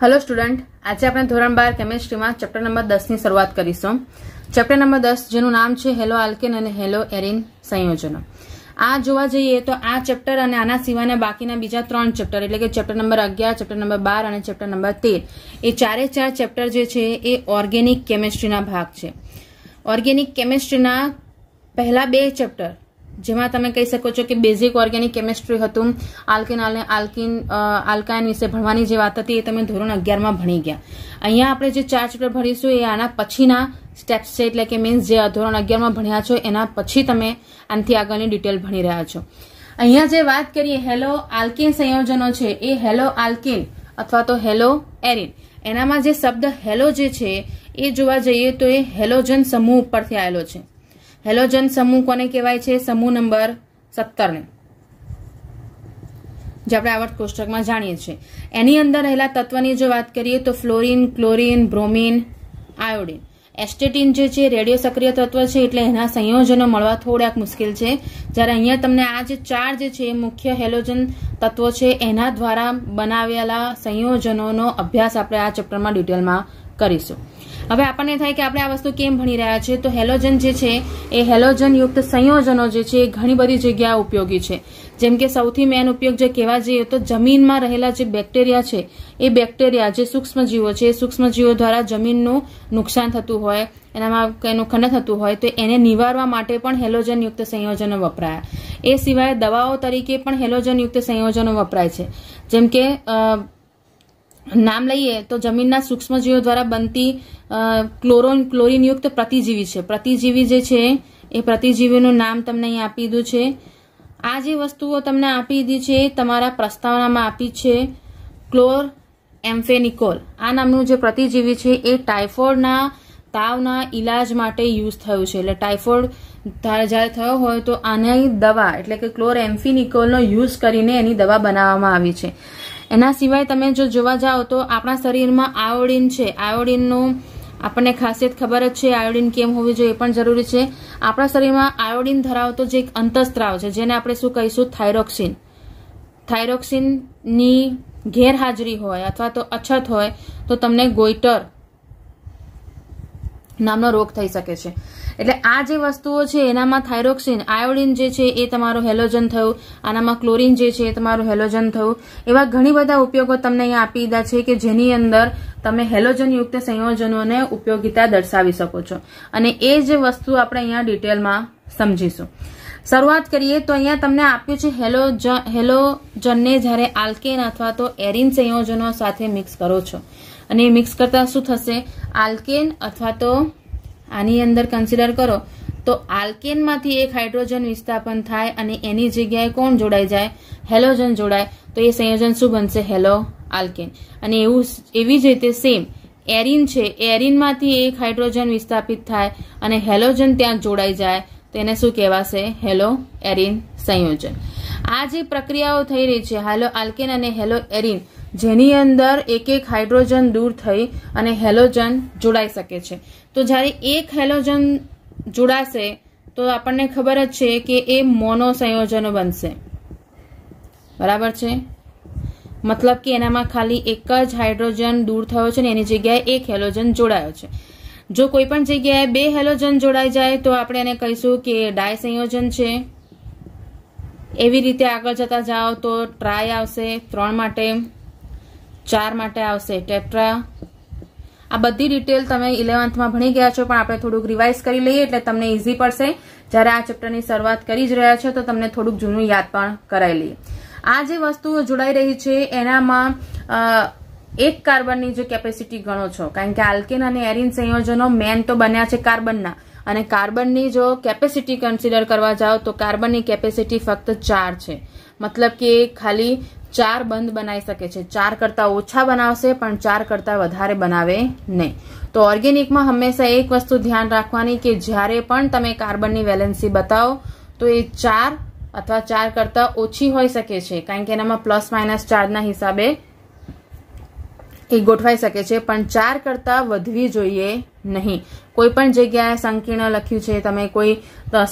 Hello student, आज આપણે ધોરણ 12 કેમેસ્ટ્રીમાં ચેપ્ટર નંબર 10 ની શરૂઆત કરીશું। ચેપ્ટર નંબર 10 જેનું નામ છે હેલો આલ્કેન અને હેલો એરીન સંયોજનો। આ જોવા જઈએ તો આ ચેપ્ટર અને આના સિવાયના બાકીના બીજા 3 ચેપ્ટર એટલે કે ચેપ્ટર નંબર 11, ચેપ્ટર નંબર 12 અને ચેપ્ટર નંબર 13 એ ચારે ચાર ચેપ્ટર જે છે એ ઓર્ગેનિક કેમેસ્ટ્રીના ભાગ છે। ઓર્ગેનિક કેમેસ્ટ્રીના પહેલા બે ચેપ્ટર જેમાં તમે કહી શકો છો કે બેઝિક ઓર્ગેનિક કેમેસ્ટ્રી હતું, આલ્કેન અને આલ્કાઇન વિશે ભણવાની જે વાત હતી એ તમે ધોરણ 11 માં ભણી ગયા। અહીંયા આપણે જે ચાર ચેપ્ટર ભણીશું એ આના પછીના સ્ટેપ્સ છે, એટલે કે મીન્સ જે ધોરણ 11 માં ભણ્યા છો એના પછી તમે આનાથી આગળની ડિટેલ ભણી રહ્યા છો। અહીંયા જે વાત કરીએ હેલો આલ્કેન સંયોજનો છે એ હેલો આલ્કેન અથવા તો હેલો એરીન, એનામાં જે શબ્દ હેલો જે છે એ જોવા જઈએ તો એ હેલોજન સમૂહ ઉપરથી આવેલો છે। હેલોજન સમૂહ કોને કહેવાય છે? સમૂહ નંબર 17 ને, જે આપણે આવર્ત કોષ્ટકમાં જાણીએ છીએ। એની અંદર રહેલા તત્વની જો વાત કરીએ તો ફ્લોરિન, ક્લોરિન, બ્રોમિન, આયોડિન। એસ્ટેટિન જે છે રેડિયો સક્રિય તત્વ છે એટલે એના સંયોજનો મળવા થોડાક મુશ્કેલ છે, જ્યારે અહીંયા તમને આ જે ચાર જે છે મુખ્ય હેલોજન તત્વો છે એના દ્વારા બનાવેલા સંયોજનોનો અભ્યાસ આપણે આ ચેપ્ટરમાં ડિટેલમાં કરીશું। હવે આપણને થાય કે આપણે આ વસ્તુ કેમ ભણી રહ્યા છીએ, તો હેલોજન જે છે એ હેલોજન યુક્ત સંયોજનો જે છે એ ઘણી બધી જગ્યાએ ઉપયોગી છે। જેમ કે સૌથી મેન ઉપયોગ જે કહેવા જઈએ તો જમીનમાં રહેલા જે બેક્ટેરિયા છે એ બેક્ટેરિયા જે સૂક્ષ્મજીવો છે એ સૂક્ષ્મજીવો દ્વારા જમીનનું નુકસાન થતું હોય, એનામાં એનું ખંડન થતું હોય તો એને નિવારવા માટે પણ હેલોજન યુક્ત સંયોજનો વપરાયા। એ સિવાય દવાઓ તરીકે પણ હેલોજન યુક્ત સંયોજનો વપરાય છે। જેમ કે નામ લઈએ તો જમીનના સૂક્ષ્મજીવો દ્વારા બનતી ક્લોરીન યુક્ત પ્રતિજીવી છે। પ્રતિજીવી જે છે એ પ્રતિજીવીનું નામ તમને અહીં આપી દીધું છે। આ જે વસ્તુઓ તમને આપી દીધી છે તમારા પ્રસ્તાવનામાં આપી છે ક્લોર એમ્ફેનિકોલ આ નામનું જે પ્રતિજીવી છે એ ટાઇફોઇડના તાવના ઈલાજ માટે યુઝ થયું છે। એટલે ટાઇફોઇડ જ્યારે થયો હોય તો આની દવા એટલે કે ક્લોર એમ્ફેનિકોલનો યુઝ કરીને એની દવા બનાવવામાં આવી છે। એના સિવાય તમે જો જોવા જાઓ તો આપણા શરીરમાં આયોડિન છે, આયોડિનનું આપણને ખાસિયત ખબર જ છે, આયોડિન કેમ હોવી જોઈએ એ પણ જરૂરી છે। આપણા શરીરમાં આયોડિન ધરાવતો જે એક અંતઃસ્ત્રાવ છે જેને આપણે શું કહીશું થાઇરોક્સિન, થાઇરોક્સિનની ગેરહાજરી હોય અથવા તો અછત હોય તો તમને ગોઈટર નામનો રોગ થઈ શકે છે। એટલે આ જે વસ્તુઓ છે એનામાં થાઇરોક્સિન, આયોડિન જે છે એ તમારું હેલોજન થયું, આનામાં ક્લોરિન જે છે એ તમારું હેલોજન થયું। એવા ઘણી બધા ઉપયોગો તમને અહીંયા આપી દીધા છે કે જેની અંદર તમે હેલોજન યુક્ત સંયોજનોને ઉપયોગિતા દર્શાવી શકો છો, અને એ જે વસ્તુ આપણે અહીંયા ડિટેલમાં સમજીશું। શરૂઆત કરીએ તો અહીંયા તમને આપ્યું છે હેલોજનને જ્યારે આલ્કેન અથવા તો એરીન સંયોજનો સાથે મિક્સ કરો છો, અને મિક્સ કરતા શું થશે, આલ્કેન અથવા તો આની અંદર કન્સિડર કરો તો આલ્કેનમાંથી એક હાઇડ્રોજન વિસ્થાપન થાય અને એની જગ્યાએ કોણ જોડાઈ જાય, હેલોજન જોડાય, તો એ સંયોજન શું બનશે, હેલો આલ્કેન। અને એવી જ રીતે સેમ એરીન છે, એરીનમાંથી એક હાઇડ્રોજન વિસ્થાપિત થાય અને હેલોજન ત્યાં જોડાઈ જાય તો એને શું કહેવાશે, હેલો એરીન સંયોજન। આ જે પ્રક્રિયાઓ થઈ રહી છે હેલો આલ્કેન અને હેલો એરીન, જેની અંદર એક એક હાઇડ્રોજન દૂર થઈ અને હેલોજન જોડાઈ શકે છે। તો જ્યારે એક હેલોજન જોડાશે તો આપણને ખબર જ છે કે એ મોનો સંયોજનો બનશે, બરાબર છે? મતલબ કે એનામાં ખાલી એક જ હાઇડ્રોજન દૂર થયો છે ને એની જગ્યાએ એક હેલોજન જોડાયો છે। જો કોઈ પણ જગ્યાએ બે હેલોજન જોડાઈ જાય તો આપણે એને કહીશું કે ડાય સંયોજન છે। એવી રીતે આગળ જતા જાઓ તો ટ્રાય આવશે 3 માટે, 4 માટે આવશે ટેટ્રા। આ બધી ડિટેલ તમે 11th માં ભણી ગયા છો, પણ આપણે થોડુંક રિવાઇઝ કરી લઈએ એટલે તમને ઇઝી પડશે। જ્યારે આ ચેપ્ટરની શરૂઆત કરી જ રહ્યા છો તો તમને થોડુંક જૂનું યાદ પણ કરાવી લઈએ। આ જે વસ્તુઓ જોડાઈ રહી છે એનામાં એક કાર્બનની જો કેપેસિટી ગણો છો, કારણ કે આલ્કેન અને એરીન સંયોજનો મેન તો બન્યા છે કાર્બનના, અને કાર્બનની જો કેપેસિટી કન્સિડર કરવા જાઓ તો કાર્બનની કેપેસિટી ફક્ત 4 છે। મતલબ કે ખાલી 4 બંધ બનાવી શકે છે, 4 કરતા ઓછા બનાવશે પણ 4 કરતા વધારે બનાવે નહીં। તો ઓર્ગેનિકમાં હંમેશા એક વસ્તુ ધ્યાન રાખવાની કે જ્યારે પણ તમે કાર્બનની વેલેન્સી બતાવો તો એ 4 અથવા 4 કરતા ઓછી હોઈ શકે છે, કારણ કે એનામાં પ્લસ માઇનસ ચાર્જના હિસાબે એ ગોઠવાઈ શકે છે, પણ 4 કરતા વધવી જોઈએ નહીં. કોઈ પણ જગ્યાએ સંકીર્ણ લખ્યું છે, તમે કોઈ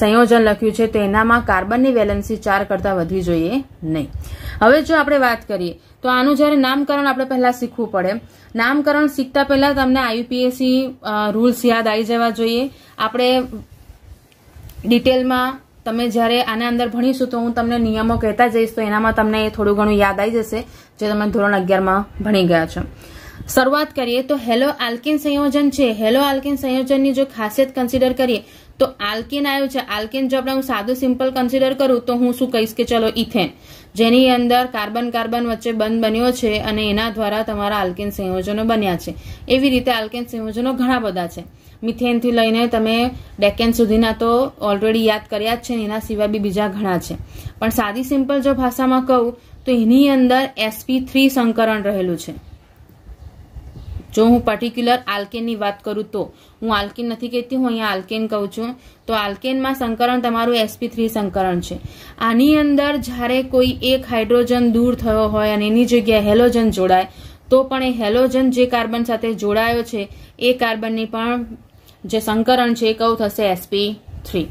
સંયોજન લખ્યું છે, તો એનામાં કાર્બનની વેલેન્સી 4 કરતા વધવી જોઈએ નહીં. હવે જો આપણે વાત કરીએ તો આનું જ્યારે નામકરણ આપણે પહેલા શીખવું પડે. નામકરણ શીખતા પહેલા તમને IUPAC રૂલ્સ યાદ આવી જવા જોઈએ. આપણે ડિટેલમાં તમે જ્યારે આના અંદર ભણીશું તો હું તમને નિયમો કહેતા જઈશ, તો એનામાં તમને થોડું ઘણું યાદ આવી જશે જે તમે ધોરણ 11માં ભણી ગયા છો. શરૂઆત કરીએ તો હેલો આલ્કીન સંયોજન છે. હેલો આલ્કીન સંયોજનની જો ખાસિયત કન્સિડર કરીએ તો આલ્કીન આવ્યું છે. આલ્કીન જો આપણે હું સાદું સિમ્પલ કન્સિડર કરું તો હું શું કહીશ કે ચલો ઇથેન, જેની અંદર કાર્બન કાર્બન વચ્ચે બંધ બન્યો છે અને એના દ્વારા તમારા આલ્કીન સંયોજનો બન્યા છે. એવી રીતે આલ્કીન સંયોજનો ઘણા બધા છે. મિથેનથી લઈને તમે ડેકેન સુધીના તો ઓલરેડી યાદ કર્યા જ છે, એના સિવાય બી બીજા ઘણા છે. પણ સાદી સિમ્પલ જો ભાષામાં કહું તો એની અંદર sp3 સંકરણ રહેલું છે. જો હું પર્ટિક્યુલર આલ્કેનની વાત કરું તો, હું આલ્કીન નથી કહેતી, હું અહીંયા આલ્કેન કહું છું. તો આલ્કેનમાં સંકરણ તમારું sp3 સંકરણ છે. આની અંદર જ્યારે કોઈ એક હાઇડ્રોજન દૂર થયો હોય અને એની જગ્યાએ હેલોજન જોડાય તો પણ એ હેલોજન જે કાર્બન સાથે જોડાયો છે એ કાર્બનની પણ જે સંકરણ છે એ કયું થશે sp3.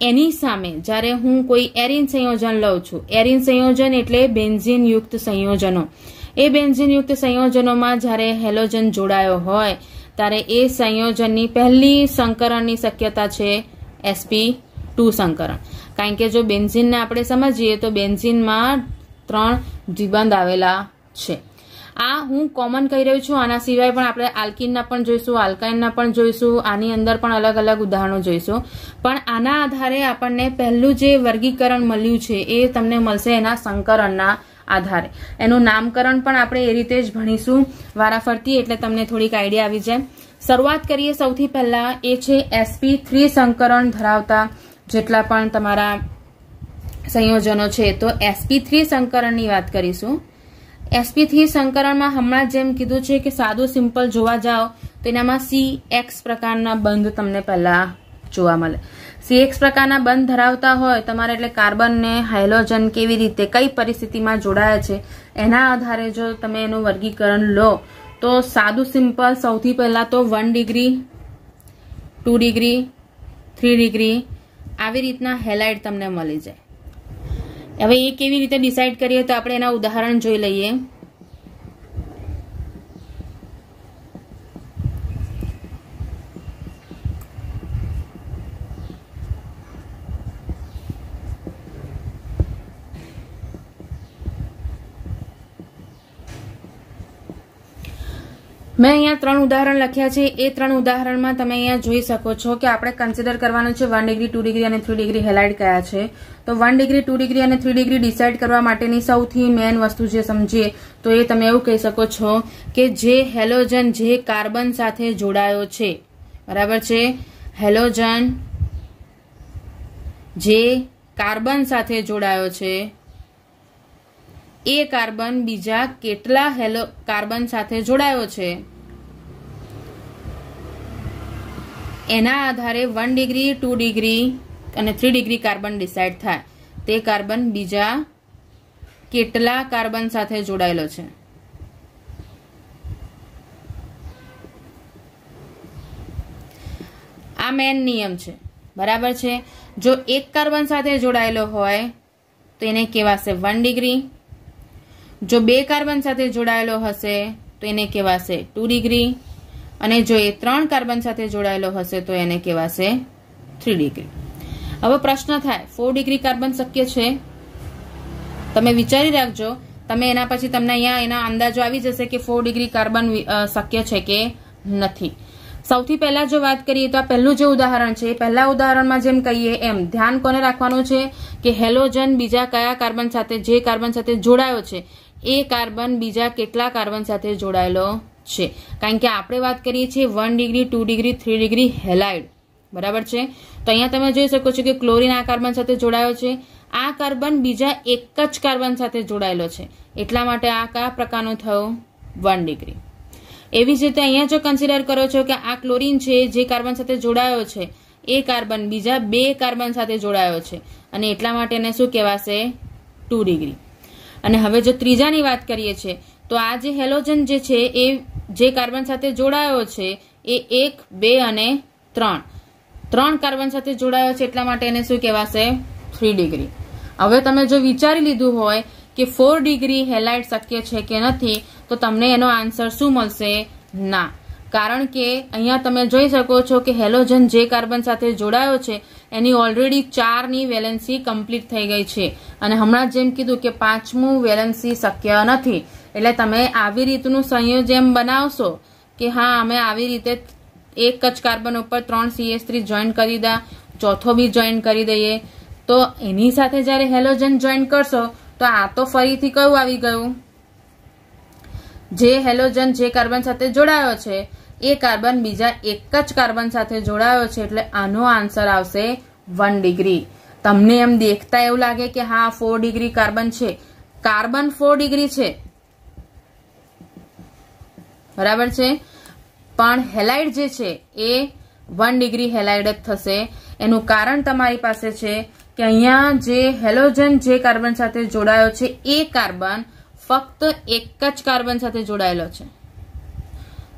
એની સામે જ્યારે હું કોઈ એરિન સંયોજન લઉં છું, એરિન સંયોજન એટલે બેન્ઝીન યુક્ત સંયોજનો, એ બેન્ઝીન યુક્ત સંયોજનોમાં જ્યારે હેલોજન જોડાયો હોય ત્યારે એ સંયોજનની પહેલી સંકરણની શક્યતા છે sp2 સંકરણ. કારણ કે જો બેન્ઝીનને આપણે સમજીએ તો બેન્ઝીનમાં 3 દ્વિબંધ આવેલા છે. આ હું કોમન કહી રહ્યું છું. આના સિવાય પણ આપણે આલ્કીનના પણ જોઈશું, આલ્કાઇનના પણ જોઈશું, આની અંદર પણ અલગ અલગ ઉદાહરણો જોઈશું. પણ આના આધારે આપણને પહેલું જે વર્ગીકરણ મળ્યું છે એ તમને મળશે એના સંકરણના આધારે. એનું નામકરણ પણ આપણે એ રીતે જ ભણીશું વારાફરતી, એટલે તમને થોડીક આઈડિયા આવી જાય. શરૂઆત કરીએ સૌથી પહેલા, એ છે sp3 સંકરણ ધરાવતા જેટલા પણ તમારા સંયોજનો છે. તો sp3 સંકરણની વાત કરીશું. sp3 સંકરણમાં હમણાં જેમ કીધું છે કે સાદું સિમ્પલ જોવા જાઓ તો એનામાં CX પ્રકારના બંધ તમને પહેલા જોવા મળે. CX પ્રકારના બંધ ધરાવતા હોય તમારે, એટલે કાર્બન ને હાઇડ્રોજન કેવી રીતે કઈ પરિસ્થિતિમાં જોડાયા છે એના આધારે જો તમે એનું વર્ગીકરણ લો તો સાદું સિમ્પલ સૌથી પહેલા તો 1 ડિગ્રી, 2 ડિગ્રી, 3 ડિગ્રી આવી રીતના હેલાઇડ તમને મળી જાય. હવે એ કેવી રીતે ડિસાઇડ કરીએ તો આપણે એના ઉદાહરણ જોઈ લઈએ. મેં અહીંયા 3 ઉદાહરણ લખ્યા છે. એ 3 ઉદાહરણમાં તમે અહીંયા જોઈ શકો છો કે આપણે કન્સિડર કરવાનું છે 1 ડિગ્રી, 2 ડિગ્રી અને 3 ડિગ્રી હેલાઇડ કયા છે. તો 1 ડિગ્રી, 2 ડિગ્રી અને 3 ડિગ્રી ડિસાઇડ કરવા માટેની સૌથી મેઇન વસ્તુ જે સમજીએ તો એ તમે એવું કહી શકો છો કે જે હેલોજન જે કાર્બન સાથે જોડાયો છે, બરાબર છે, હેલોજન જે કાર્બન સાથે જોડાયો છે એ કાર્બન બીજા કેટલા કાર્બન સાથે જોડાયો છે એના આધારે 1 ડિગ્રી, 2 ડિગ્રી અને 3 ડિગ્રી કાર્બન ડિસાઇડ થાય. તે કાર્બન બીજા કેટલા કાર્બન સાથે જોડાયેલો છે. આ મેઇન નિયમ છે, બરાબર છે. જો એક કાર્બન સાથે જોડાયેલો હોય તો એને કહેવાશે 1 ડિગ્રી. જો 2 કાર્બન સાથે જોડાયેલો હશે તો એને કહેવાશે 2 ડિગ્રી અને જો એ 3 કાર્બન સાથે જોડાયેલો હશે તો એને કહેવાશે 3 ડિગ્રી. હવે પ્રશ્ન થાય 4 ડિગ્રી કાર્બન શક્ય છે? તમે વિચારી રાખજો, તમે એના પછી તમને અહીંયા એના અંદાજો આવી જશે કે 4 ડિગ્રી કાર્બન શક્ય છે કે નથી. સૌથી પહેલા જો વાત કરીએ તો આ પહેલું જે ઉદાહરણ છે, પહેલા ઉદાહરણમાં જેમ કહીએ એમ ધ્યાન કોને રાખવાનું છે કે હેલોજન બીજા કયા કાર્બન સાથે, જે કાર્બન સાથે જોડાયો છે એ કાર્બન બીજા કેટલા કાર્બન સાથે જોડાયેલો છે. કારણ કે આપણે વાત કરીએ છીએ 1 ડિગ્રી, 2 ડિગ્રી, 3 ડિગ્રી હેલાઇડ, બરાબર છે. તો અહીંયા તમે જોઈ શકો છો કે ક્લોરીન આ કાર્બન સાથે જોડાયો છે. આ કાર્બન બીજા એક જ કાર્બન સાથે જોડાયેલો છે, એટલા માટે આ કયા પ્રકારનો થયો? 1 ડિગ્રી. એવી જ રીતે અહીંયા જો કન્સિડર કરો છો કે આ ક્લોરીન છે જે કાર્બન સાથે જોડાયો છે એ કાર્બન બીજા 2 કાર્બન સાથે જોડાયો છે અને એટલા માટે એને શું કહેવાશે? 2 ડિગ્રી. અને હવે જો ત્રીજાની વાત કરીએ છીએ તો આ જે હેલોજન જે છે એ જે કાર્બન સાથે જોડાયો છે એ 1, 2 અને 3 કાર્બન સાથે જોડાયો છે, એટલા માટે એને શું કહેવાશે? 3 ડિગ્રી. હવે તમે જો વિચારી લીધું હોય કે 4 ડિગ્રી હેલાઇડ શક્ય છે કે નથી, તો તમને એનો આન્સર શું મળશે? ના. કારણ કે અહીંયા તમે જોઈ શકો છો કે હેલોજન જે કાર્બન સાથે જોડાયો છે એની ઓલરેડી 4ની વેલેન્સી કમ્પ્લીટ થઈ ગઈ છે, અને હમણાં જેમ કીધું કે 5મું વેલેન્સી શક્ય નથી. એટલે તમે આવી રીતનું સંયોજન બનાવશો કે હા અમે આવી રીતે એક જ કાર્બન ઉપર 3 CH3 જોઈન કરી દા, ચોથો બી જોઈન કરી દઈએ, તો એની સાથે જયારે હેલોજન જોઈન કરશો તો આ તો ફરીથી કયું આવી ગયું? જે હેલોજન જે કાર્બન સાથે જોડાયો છે એ કાર્બન બીજા એક જ કાર્બન સાથે જોડાયો છે, એટલે આનો આન્સર આવશે 1 ડિગ્રી. તમને એમ દેખતા એવું લાગે કે હા 4 ડિગ્રી કાર્બન છે, કાર્બન 4 ડિગ્રી છે, બરાબર છે, પણ હેલાઇડ જે છે એ 1 ડિગ્રી હેલાઇડ જ થશે. એનું કારણ તમારી પાસે છે કે અહીંયા જે હેલોજન જે કાર્બન સાથે જોડાયો છે એ કાર્બન ફક્ત એક જ કાર્બન સાથે જોડાયેલો છે.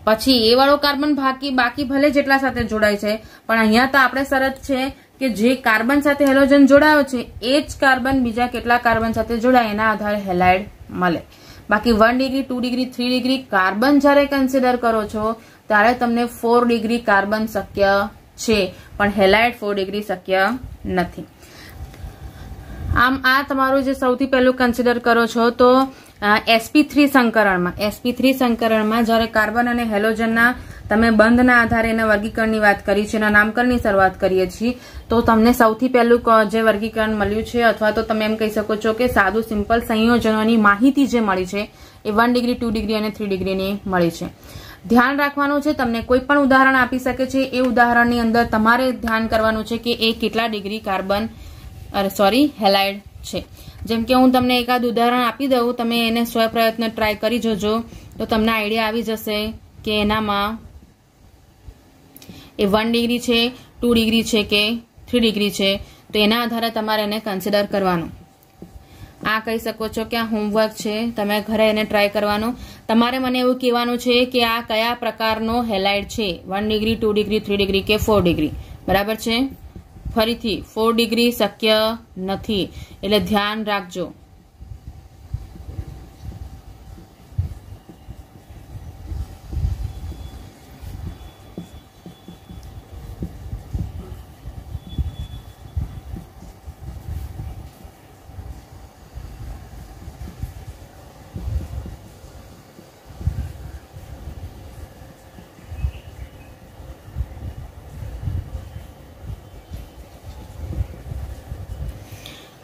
પછી એ વાળો કાર્બન બાકી ભલે જેટલા સાથે જોડાય છે, પણ અહીંયા તો આપણે શરત છે કે જે કાર્બન સાથે હેલોજન જોડાયો છે એ જ કાર્બન બીજા કેટલા કાર્બન સાથે જોડાય એના આધારે હેલાઇડ મળે. બાકી 1 ડિગ્રી, 2 ડિગ્રી, 3 ડિગ્રી કાર્બન જ્યારે કન્સિડર કરો છો ત્યારે તમને 4 ડિગ્રી કાર્બન શક્ય છે, પણ હેલાઇડ 4 ડિગ્રી શક્ય નથી. આમ આ તમારું જે સૌથી પહેલું કન્સિડર કરો છો તો sp3 સંકરણમાં જ્યારે કાર્બન અને હેલોજનના તમે બંધના આધારે એના વર્ગીકરણની વાત કરી છે, એના નામકરણની શરૂઆત કરીએ છીએ, તો તમને સૌથી પહેલું જે વર્ગીકરણ મળ્યું છે, અથવા તો તમે એમ કહી શકો છો કે સાદું સિમ્પલ સંયોજનોની માહિતી જે મળી છે એ 1 ડિગ્રી, 2 ડિગ્રી અને 3 ડિગ્રીની મળી છે. ધ્યાન રાખવાનું છે, તમને કોઈ પણ ઉદાહરણ આપી શકે છે, એ ઉદાહરણની અંદર તમારે ધ્યાન કરવાનું છે કે એ કેટલા ડિગ્રી હેલાઇડ છે. જેમ કે હું તમને એકાદ ઉદાહરણ આપી દઉં, તમે એને સ્વપ્રયત્ન ટ્રાય કરી જોજો તો તમને આઈડિયા આવી જશે કે એનામાં એ 1 ડિગ્રી છે, 2 ડિગ્રી છે કે 3 ડિગ્રી છે, તો એના આધારે તમારે એને કન્સિડર કરવાનું. આ કહી શકો છો કે આ હોમવર્ક છે, તમે ઘરે એને ટ્રાય કરવાનું. તમારે મને એવું કહેવાનું છે કે આ કયા પ્રકારનો હેલાઇડ છે, 1 ડિગ્રી, 2 ડિગ્રી, 3 ડિગ્રી કે 4 ડિગ્રી. બરાબર છે? ફરીથી 4 ડિગ્રી શક્ય નથી, એટલે ધ્યાન રાખજો.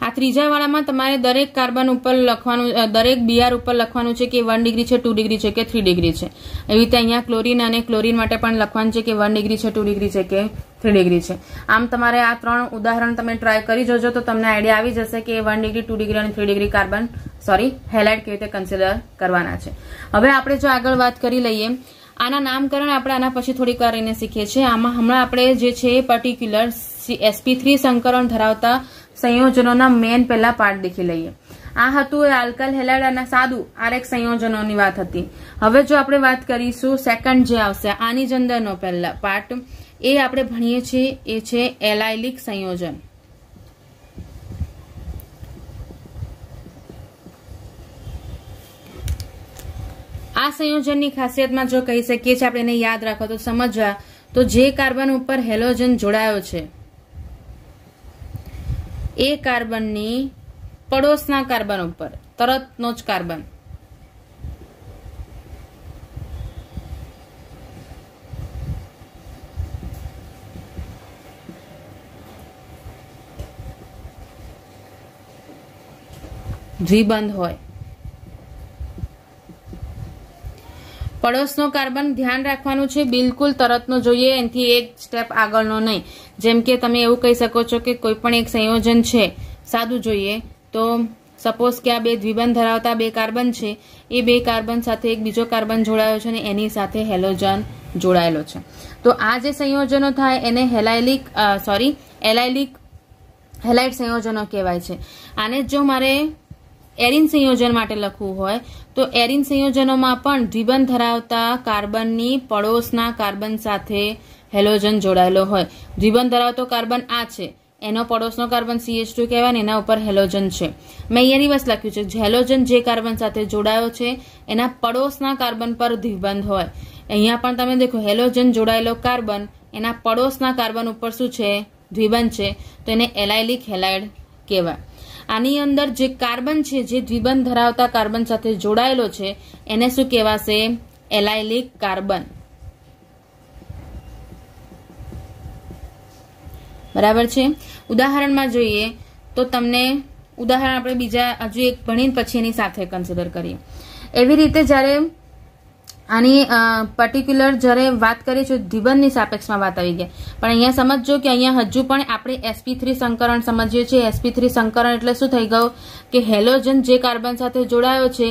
આ ત્રીજા વાળામાં તમારે દરેક કાર્બન ઉપર લખવાનું, દરેક બીઆર ઉપર લખવાનું છે કે 1 ડિગ્રી છે, 2 ડિગ્રી છે કે 3 ડિગ્રી છે. એવી રીતે અહીંયા ક્લોરીન અને ક્લોરીન માટે પણ લખવાનું છે કે 1 ડિગ્રી છે, 2 ડિગ્રી છે કે 3 ડિગ્રી છે. આમ તમારે આ 3 ઉદાહરણ તમે ટ્રાય કરી જોજો તો તમને આઈડિયા આવી જશે કે 1 ડિગ્રી, 2 ડિગ્રી અને 3 ડિગ્રી હેલાઇડ કેવી રીતે કન્સિડર કરવાના છે. હવે આપણે જો આગળ વાત કરી લઈએ, આના નામકરણ આપણે આના પછી થોડીક વાર એને શીખીએ છીએ. આમાં હમણાં આપણે જે છે પર્ટિક્યુલર sp3 સંકરણ ધરાવતા સંયોજનોના મેન પહેલા પાર્ટ દેખી લઈએ. આ હતું એ આલ્કાઇલ હેલાઇડ અને સાદું આરએક સંયોજનોની વાત હતી. હવે જો આપણે વાત કરીશું સેકન્ડ જે આવશે આની જ અંદરનો પહેલા પાર્ટ, એ આપણે ભણીએ છીએ, એ છે એલાઇલિક સંયોજન. આ સંયોજનની ખાસિયતમાં જો કહી શકીએ છીએ આપણે એને યાદ રાખો તો સમજવા, તો જે કાર્બન ઉપર હેલોજન જોડાયો છે એ કાર્બનની પડોશના કાર્બન ઉપર તરતનો જ કાર્બન દ્વિબંધ હોય. પડોશનો કાર્બન ધ્યાન રાખવાનું છે, બિલકુલ તરતનો જોઈએ, એનાથી એક સ્ટેપ આગળનો નહીં. જેમ કે તમે એવું કહી શકો છો કે કોઈ પણ એક સંયોજન છે સાદું જોઈએ તો સપોઝ કે આ બે દ્વિબંધ ધરાવતા બે કાર્બન છે, એ બે કાર્બન સાથે એક બીજો કાર્બન જોડાયો છે અને એની સાથે હેલોજન જોડાયેલો છે. તો આ જે સંયોજનો થાય એને એલાઇલિક હેલાઇડ સંયોજનો કહેવાય છે. આને જો મારે એરિન સંયોજન માટે લખવું હોય તો એરિન સંયોજનોમાં પણ દ્વિબંધ ધરાવતા કાર્બનની પડોશના કાર્બન સાથે હેલોજન જોડાયેલો હોય. દ્વિબંધ ધરાવતો કાર્બન આ છે, એનો પડોશનો કાર્બન CH2 કહેવાય ને એના ઉપર હેલોજન છે. મેં અહીંયા રિવર્સ લખ્યું છે, હેલોજન જે કાર્બન સાથે જોડાયો છે એના પડોશના કાર્બન પર દ્વિબંધ હોય. અહીંયા પણ તમે દેખો હેલોજન જોડાયેલો કાર્બન એના પડોશના કાર્બન ઉપર શું છે, દ્વિબંધ છે, તો એને એલાઇલિક હેલાઇડ કહેવાય. આની અંદર જે કાર્બન છે જે દ્વિબંધ ધરાવતા કાર્બન સાથે જોડાયેલો છે એને શું કહેવાશે, એલાઇલિક કાર્બન. બરાબર છે. ઉદાહરણમાં જોઈએ તો તમને ઉદાહરણ આપણે બીજા હજુ એક ભણીને પછી એની સાથે કન્સિડર કરીએ. એવી રીતે જ્યારે આની પર્ટિક્યુલર જ્યારે વાત કરીએ છીએ દ્વિબંધની સાપેક્ષમાં વાત આવી ગયા, પણ અહીંયા સમજજો કે અહીંયા હજુ પણ આપણે sp3 સંકરણ સમજીએ છીએ. sp3 સંકરણ એટલે શું થઈ ગયું કે હેલોજન જે કાર્બન સાથે જોડાયો છે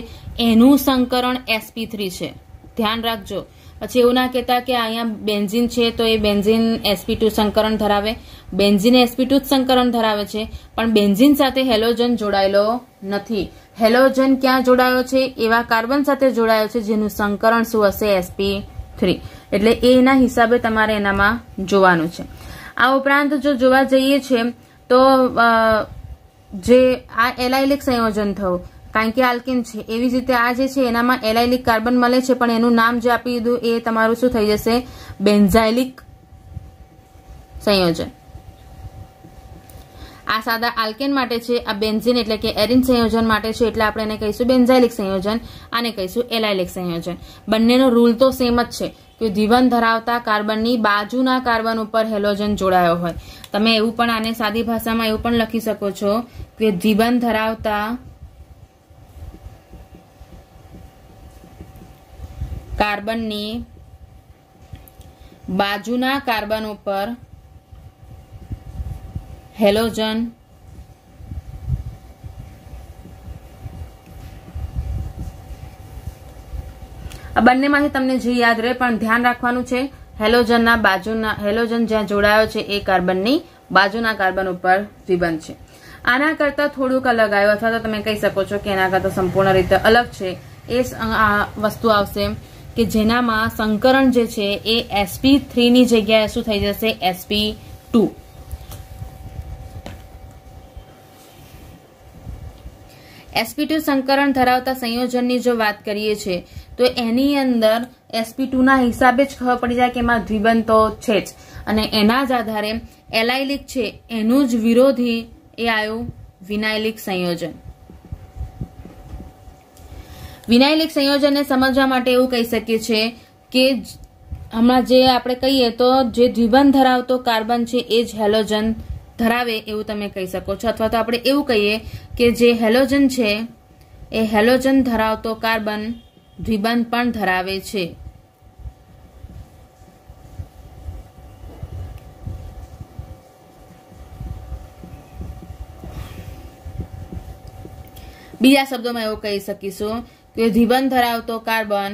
એનું સંકરણ sp3 છે, ધ્યાન રાખજો. પછી એવું ના કહેતા કે અહીંયા બેન્ઝીન છે તો એ બેન્ઝીન sp2 સંકરણ ધરાવે. બેન્ઝીન sp2 જ સંકરણ ધરાવે છે પણ બેન્ઝીન સાથે હેલોજન જોડાયેલો નથી. હેલોજન ક્યાં જોડાયો છે, એવા કાર્બન સાથે જોડાયો છે જેનું સંકરણ શું હશે, sp3. એટલે એના હિસાબે તમારે એનામાં જોવાનું છે. આ ઉપરાંત જો જોવા જઈએ છે તો જે આ એલાઇલિક સંયોજન થયું કારણ કે આલ્કેન છે, એવી જ રીતે આ જે છે એનામાં એલાઇલિક કાર્બન મળે છે પણ એનું નામ જે આપી દીધું એ તમારું શું થઈ જશે, બેન્ઝાઇલિક સંયોજન. આ સાદા આલ્કેન માટે છે, આ બેન્ઝીન એટલે કે એરિન સંયોજન માટે છે એટલે આપણે એને કહીશું બેન્ઝાઇલિક સંયોજન, આને કહીશું એલાઇલિક સંયોજન. બંનેનો રૂલ તો સેમ જ છે કે દ્વિબંધ ધરાવતા કાર્બનની બાજુના કાર્બન ઉપર હેલોજન જોડાયો હોય. તમે એવું પણ આને સાદી ભાષામાં એવું પણ લખી શકો છો કે દ્વિબંધ ધરાવતા કાર્બનની બાજુના કાર્બન ઉપર હેલોજન આ બંનેમાંથી તમને જે યાદ રહે પણ ધ્યાન રાખવાનું છે હેલોજનના બાજુના હેલોજન જ્યાં જોડાયો છે એ કાર્બનની બાજુના કાર્બન ઉપર દ્વિબંધ છે. આના કરતા થોડુંક અલગ આવ્યું અથવા તો તમે કહી શકો છો કે એના કરતા સંપૂર્ણ રીતે અલગ છે. એ વસ્તુ આવશે કે જેનામાં સંકરણ જે છે એ sp3 ની જગ્યાએ શું થઈ જશે, sp2. sp2 સંકરણ ધરાવતા સંયોજનની જો વાત કરીએ છીએ તો એની અંદર sp2 ના હિસાબે જ ખબર પડી જાય કે એમાં દ્વિબંધ તો છે જ અને એના જ આધારે એલાઇલિક છે એનું જ વિરોધી એ આવ્યું વિનાઇલિક સંયોજન. વિનાઇલિક સંયોજનને સમજવા માટે એવું કહી શકીએ છીએ કે હમણાં જે આપણે કહીએ તો જે દ્વિબંધ ધરાવતો કાર્બન છે એ જ હેલોજન ધરાવે એવું તમે કહી શકો છો. અથવા તો આપણે એવું કહીએ કે જે હેલોજન છે એ હેલોજન ધરાવતો કાર્બન દ્વિબંધ પણ ધરાવે છે. બીજા શબ્દોમાં એવું કહી શકીશું કે દ્વિબંધ ધરાવતો કાર્બન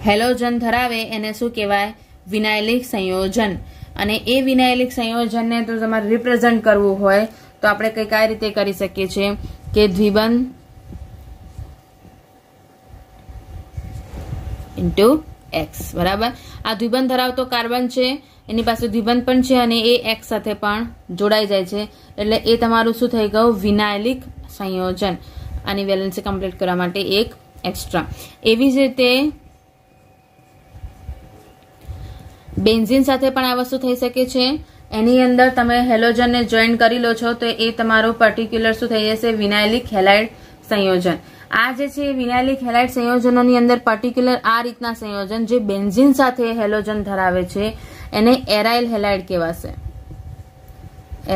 હેલોજન ધરાવે એને શું કહેવાય, વિનાઇલિક સંયોજન. અને એ વિનાઇલિક સંયોજનને તો તમારે રિપ્રેઝન્ટ કરવું હોય તો આપણે કઈ રીતે કરી શકીએ છીએ કે દ્વિબંધ ઇન્ટુ એક્સ. બરાબર. આ દ્વિબંધ ધરાવતો કાર્બન છે એની પાસે દ્વિબંધ પણ છે અને એ એક્સ સાથે પણ જોડાઈ જાય છે એટલે એ તમારું શું થઈ ગયું, વિનાઇલિક સંયોજન. આની વેલેન્સી કમ્પ્લીટ કરવા માટે એક એક્સ્ટ્રા. એવી જ રીતે બેન્ઝીન સાથે પણ આ વસ્તુ થઈ શકે છે. એની અંદર તમે હેલોજનને જોઈન કરી લો છો તો એ તમારું પર્ટિક્યુલર શું થઈ જશે, વિનાઇલિક હેલાઇડ સંયોજન. આ જે છે વિનાઇલિક હેલાઇડ સંયોજનોની અંદર પર્ટિક્યુલર આ રીતના સંયોજન જે બેન્ઝીન સાથે હેલોજન ધરાવે છે એને એરાઇલ હેલાઇડ કહેવાશે.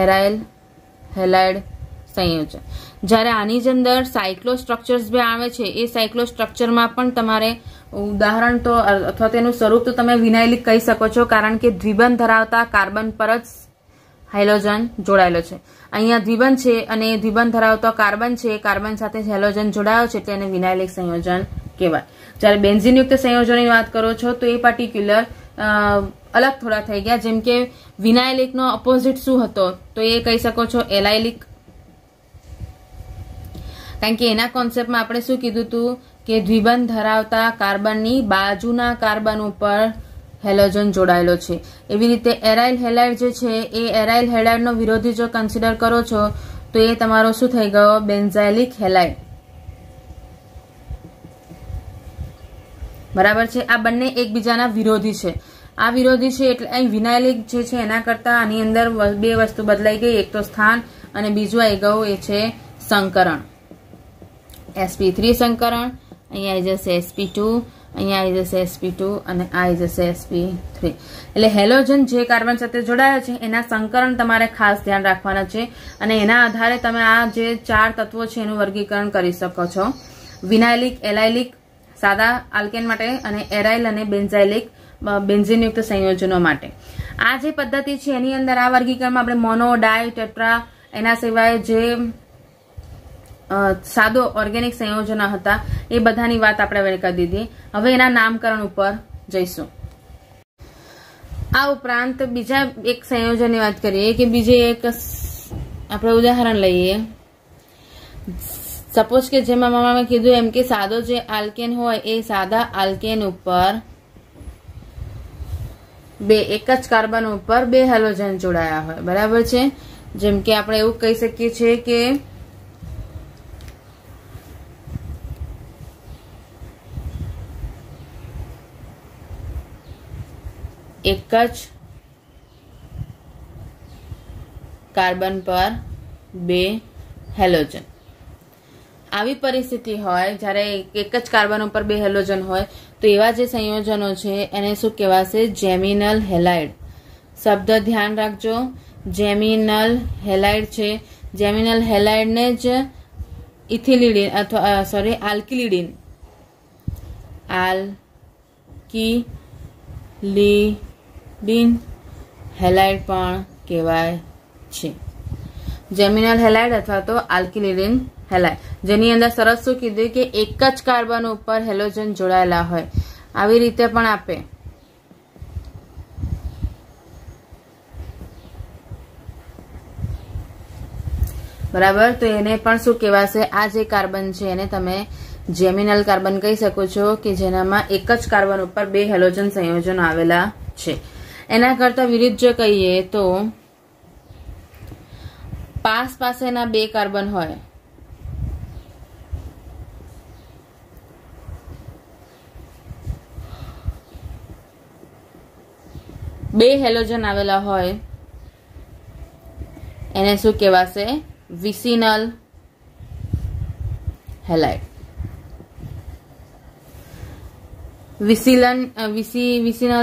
એરાઇલ હેલાઇડ સંયોજન. જ્યારે આની જ અંદર સાયક્લો સ્ટ્રક્ચર્સ બે આવે છે એ સાયક્લો સ્ટ્રક્ચરમાં પણ તમારે ઉદાહરણ તો અથવા તેનું સ્વરૂપ તો તમે વિનાઇલિક કહી શકો છો કારણ કે દ્વિબંધ ધરાવતા કાર્બન પર જ હેલોજન જોડાયેલો છે. અહીંયા દ્વિબંધ છે અને એ દ્વિબંધ ધરાવતો કાર્બન છે કાર્બન સાથે હેલોજન જોડાયો છે એટલે એને વિનાઇલિક સંયોજન કહેવાય. જ્યારે બેન્ઝીનયુક્ત સંયોજનની વાત કરો છો તો એ પર્ટિક્યુલર અલગ થોડા થઈ ગયા. જેમ કે વિનાઇલિકનો ઓપોઝિટ શું હતો? તો એ કહી શકો છો એલાઇલિક. કારણ કે એના કોન્સેપ્ટમાં આપણે શું કીધું હતું કે દ્વિબંધ ધરાવતા કાર્બનની બાજુના કાર્બન ઉપર હેલોજન જોડાયેલો છે. એવી રીતે એરાઇલ હેલાઇડ જે છે એ એરાઇલ હેલાઇડનો વિરોધી જો કન્સિડર કરો છો તો એ તમારો શું થઈ ગયો? Benzylic halide. બરાબર છે. આ બંને એકબીજાના વિરોધી છે. આ વિરોધી છે એટલે અહીં વિનાઇલિક જે છે એના કરતા આની અંદર બે વસ્તુ બદલાઈ ગઈ. એક તો સ્થાન અને બીજું આવી ગયું એ છે સંકરણ. sp3 સંકરણ, અહીંયા આવી જશે sp2, અહીંયા આવી જશે sp2 અને આ આવી જશે sp3. એટલે હેલોજન જે કાર્બન સાથે જોડાયા છે એના સંકરણ તમારે ખાસ ધ્યાન રાખવાના છે અને એના આધારે તમે આ જે 4 તત્વો છે એનું વર્ગીકરણ કરી શકો છો. વિનાઇલિક, એલાઇલિક સાદા આલ્કેન માટે અને એરાઇલ અને બેન્ઝાઇલિક બેન્ઝીનયુક્ત સંયોજનો માટે. આ જે પદ્ધતિ છે એની અંદર આ વર્ગીકરણમાં આપણે મોનો, ડાય, ટેટ્રા, એના સિવાય જે સાદો ઓર્ગેનિક સંયોજનો હતા એ બધાની વાત આપણે હવે કરી દીધી. હવે એના નામકરણ ઉપર જઈશું. આ ઉપરાંત બીજા એક સંયોજનની વાત કરીએ કે બીજે એક આપણે ઉદાહરણ લઈએ. સપોઝ કે જેમાં મેં કીધું એમ કે સાદો જે આલ્કેન હોય એ સાદા આલ્કેન ઉપર એક જ કાર્બન ઉપર 2 હેલોજન જોડાયા હોય. બરાબર છે. જેમ કે આપણે એવું કહી શકીએ છીએ કે એક જ કાર્બન પર 2 હેલોજન. આવી પરિસ્થિતિ હોય જ્યારે એક જ કાર્બન ઉપર 2 હેલોજન હોય તો એવા જે સંયોજનો છે એને શું કહેવાશે? Geminal halide. શબ્દ ધ્યાન રાખજો, જેમિનલ હેલાઇડ છે. જેમિનલ હેલાઇડને જ ઇથિલિડિન અથવા આલ્કિલિડિન હેલાઇડ પણ કહેવાય છે. જેમિનલ હેલાઇડ અથવા તો આલ્કિલિડિન હેલાઇડ, જેની અંદર સરસ શું કીધું કે એક જ કાર્બન ઉપર હેલોજન જોડાયેલા હોય. આવી રીતે પણ આપે. બરાબર. તો એને પણ શું કહેવાશે? આ જે કાર્બન છે એને તમે જેમિનલ કાર્બન કહી શકો છો કે જેનામાં એક જ કાર્બન ઉપર 2 હેલોજન સંયોજનો આવેલા છે. એના કરતા વિરુદ્ધ જો કહીએ તો પાસેના 2 કાર્બન હોય, બે હેલોજન આવેલા હોય એને શું કહેવાશે? Vicinal halide. વિસિનલ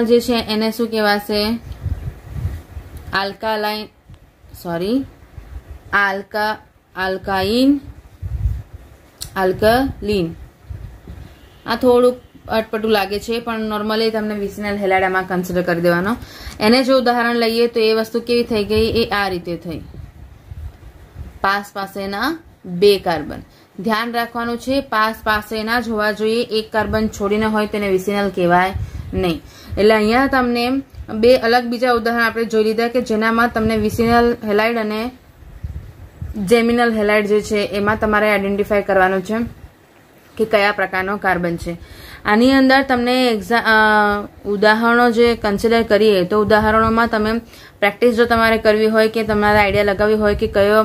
જે છે એને શું કહેવાશે? આલ્કલીન. આ થોડુંક અટપટું લાગે છે પણ નોર્મલી તમને વિસિનલ હેલાઇડ આમાં કન્સિડર કરી દેવાનો. એને જો ઉદાહરણ લઈએ તો એ વસ્તુ કેવી થઈ ગઈ? એ આ રીતે થઈ. પાસેના 2 કાર્બન. ધ્યાન રાખવાનું છે પાસેના જ હોવા જોઈએ. એક કાર્બન છોડીને હોય તેને વિસિનલ કહેવાય નહીં. એટલે અહીંયા તમને 2 અલગ બીજા ઉદાહરણ આપણે જોઈ લીધા કે જેનામાં તમને વિસિનલ હેલાઇડ અને જેમિનલ હેલાઇડ જે છે એમાં તમારે આઈડેન્ટિફાય કરવાનું છે કે કયા પ્રકારનો કાર્બન છે. આની અંદર તમને ઉદાહરણો જે કન્સિડર કરીએ તો ઉદાહરણોમાં તમે પ્રેક્ટિસ જો તમારે કરવી હોય કે તમારે આઈડિયા લગાવવી હોય કે કયો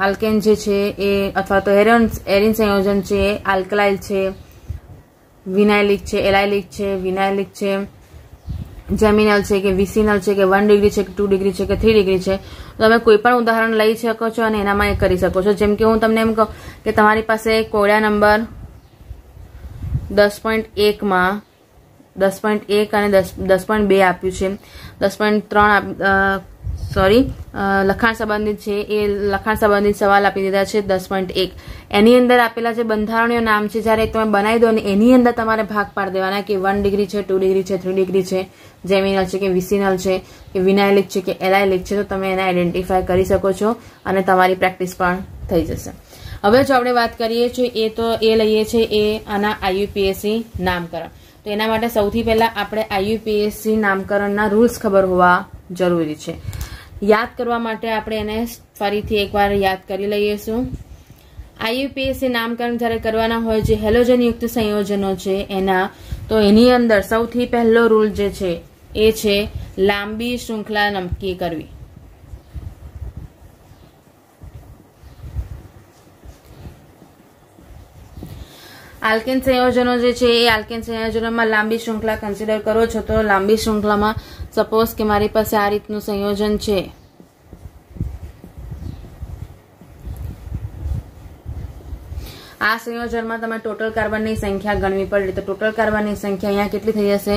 આલ્કેન જે છે એ અથવા તો એરિન સંયોજન છે, આલ્કલાઇલ છે, વિનાઇલિક છે, એલાઇલિક છે, વિનાઇલિક છે, જેમિનલ છે કે વિસિનલ છે કે 1 ડિગ્રી છે કે 2 ડિગ્રી છે કે 3 ડિગ્રી છે, તમે કોઈ પણ ઉદાહરણ લઈ શકો છો અને એનામાં એ કરી શકો છો. જેમ કે હું તમને એમ કહું કે તમારી પાસે કોયડા નંબર 10.1 માં 10.1 અને 10.2 આપ્યું છે. 10.3 લખાણ સંબંધિત છે એ લખાણ સંબંધિત સવાલ આપી દીધા છે 10.1. એની અંદર આપેલા જે બંધારણીય નામ છે જ્યારે તમે બનાવી દો અને એની અંદર તમારે ભાગ પાડી દેવાના કે 1 ડિગ્રી છે, 2 ડિગ્રી છે, 3 ડિગ્રી છે, જેમિનલ છે કે વિસિનલ છે કે વિનાઇલિક છે કે એલાઇલિક છે, તો તમે એને આઈડેન્ટિફાય કરી શકો છો અને તમારી પ્રેક્ટિસ પણ થઈ જશે. હવે જો આપણે વાત કરીએ છીએ એ લઈએ છે એ આના IUPAC નામકરણ. તો એના માટે સૌથી પહેલા આપણે IUPAC નામકરણના રૂલ્સ ખબર હોવા જરૂરી છે. યાદ કરવા માટે આપણે એને ફરીથી એકવાર યાદ કરી લઈશું. IUPAC નામકરણ જ્યારે કરવાના હોય જે હેલોજન યુક્ત સંયોજનો છે એના, તો એની અંદર સૌથી પહેલો રૂલ જે છે એ છે લાંબી શૃંખલા નક્કી કરવી. આલ્કેન સંયોજનો જે છે એ આલ્કેન સંયોજનોમાં લાંબી શૃંખલા કન્સિડર કરો છો તો લાંબી શૃંખલામાં સપોઝ કે મારી પાસે આ રીતનું સંયોજન છે, આ સંયોજનમાં તમે ટોટલ કાર્બનની સંખ્યા ગણવી પડે તો ટોટલ કાર્બનની સંખ્યા અહીંયા કેટલી થઈ જશે?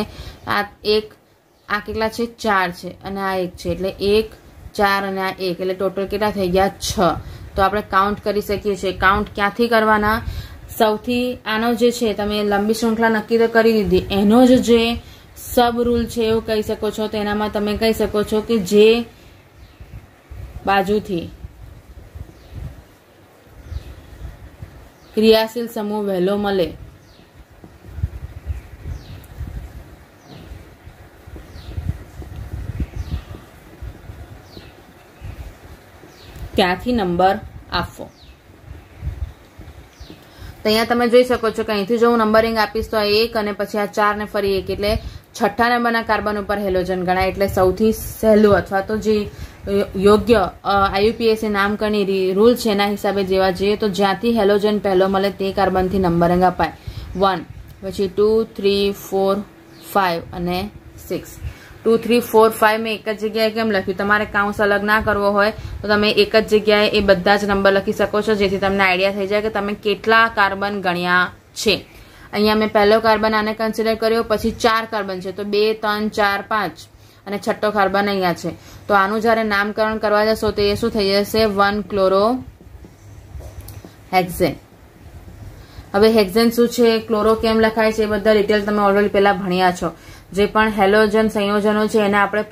આ કેટલા છે? 4 છે અને આ 1 છે એટલે 1 4 અને આ 1 એટલે ટોટલ કેટલા થઈ ગયા? 6. તો આપણે કાઉન્ટ કરી શકીએ છીએ. કાઉન્ટ ક્યાંથી કરવાના? સૌથી આનો જે છે તમે લાંબી શૃંખલા નક્કી તો કરી દીધી, એનો જ જે સબ રૂલ છે એવું કહી શકો છો. તો એનામાં તમે કહી શકો છો કે જે બાજુથી ક્રિયાશીલ સમૂહ વહેલો મળે ત્યાંથી નંબર આપવો. તો અહીંયા તમે જોઈ શકો છો કે અહીંથી જો હું નંબરિંગ આપીશ તો આ 1 અને પછી આ 4 ને ફરી 1 એટલે છઠ્ઠા નંબરના કાર્બન ઉપર હેલોજન ગણાય. એટલે સૌથી સહેલું અથવા તો જે યોગ્ય IUPAC નામકરણની રૂલ છે એના હિસાબે જેવા જઈએ તો જ્યાંથી હેલોજન પહેલો મળે તે કાર્બનથી નંબરિંગ અપાય. 1 પછી 2 3 4 5 અને 6. 2 3 4 5 મેં એક જ જગ્યાએ કેમ લખ્યું? તમારે કાઉન્સ અલગ ના કરવો હોય તો તમે એક જ જગ્યાએ એ બધા જ નંબર લખી શકો છો, જેથી તમને આઈડિયા થઈ જાય કે તમે કેટલા કાર્બન ગણ્યા છે. અહીંયા મેં પહેલો કાર્બન આને કન્સિડર કર્યો, પછી 4 કાર્બન છે તો 2 3 4 5 અને છઠ્ઠો કાર્બન અહીંયા છે. તો આનું જ્યારે નામકરણ કરવા જશો તો એ શું થઈ જશે? 1 ક્લોરો હેક્ઝેન. હવે હેક્ઝેન શું છે, ક્લોરો કેમ લખાય છે, એ બધા ડિટેલ તમે ઓલરેડી પહેલા ભણ્યા છો. જે પણ હેલોજન સંયોજનો છે એને આપણે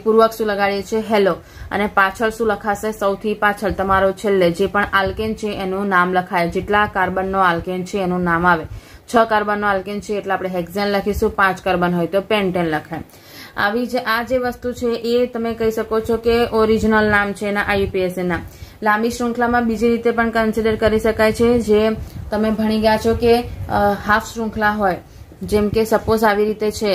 પૂર્વક શું લગાડીએ છીએ? હેલો. અને પાછળ શું લખાશે? સૌથી પાછળ તમારો છેલ્લે જે પણ આલ્કેન છે એનું નામ લખાય. જેટલા કાર્બનનો આલ્કેન છે એનું નામ આવે. 6 કાર્બનનો આલ્કેન છે એટલે આપણે હેક્ઝેન લખીશું, 5 કાર્બન હોય તો પેન્ટેન લખાય. આ જે વસ્તુ છે એ તમે કહી શકો છો કે ઓરિજિનલ નામ છે એના IUPAC નામ. લાંબી શૃંખલામાં બીજી રીતે પણ કન્સિડર કરી શકાય છે, જે તમે ભણી ગયા છો કે હાફ શૃંખલા હોય, જેમ કે સપોઝ આવી રીતે છે.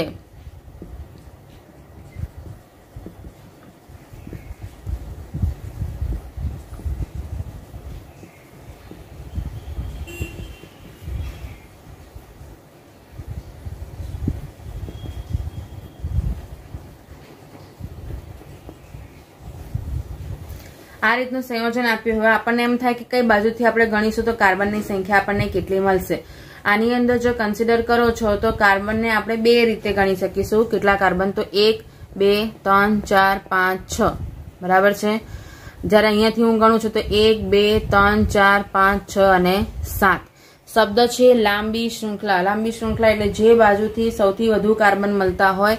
આ રીતનું સંયોજન આપ્યું. હવે આપણને એમ થાય કે કઈ બાજુથી આપણે ગણીશું તો કાર્બનની સંખ્યા આપણને કેટલી મળશે. આની અંદર જો કન્સિડર કરો છો તો કાર્બનને આપણે 2 રીતે ગણી શકીશું. કેટલા કાર્બન? તો 1 2 3 4 5 6. બરાબર છે. જ્યારે અહીંયાથી હું ગણું છું તો 1 2 3 4 5 6 અને 7. શબ્દ છે લાંબી શૃંખલા. લાંબી શૃંખલા એટલે જે બાજુથી સૌથી વધુ કાર્બન મળતા હોય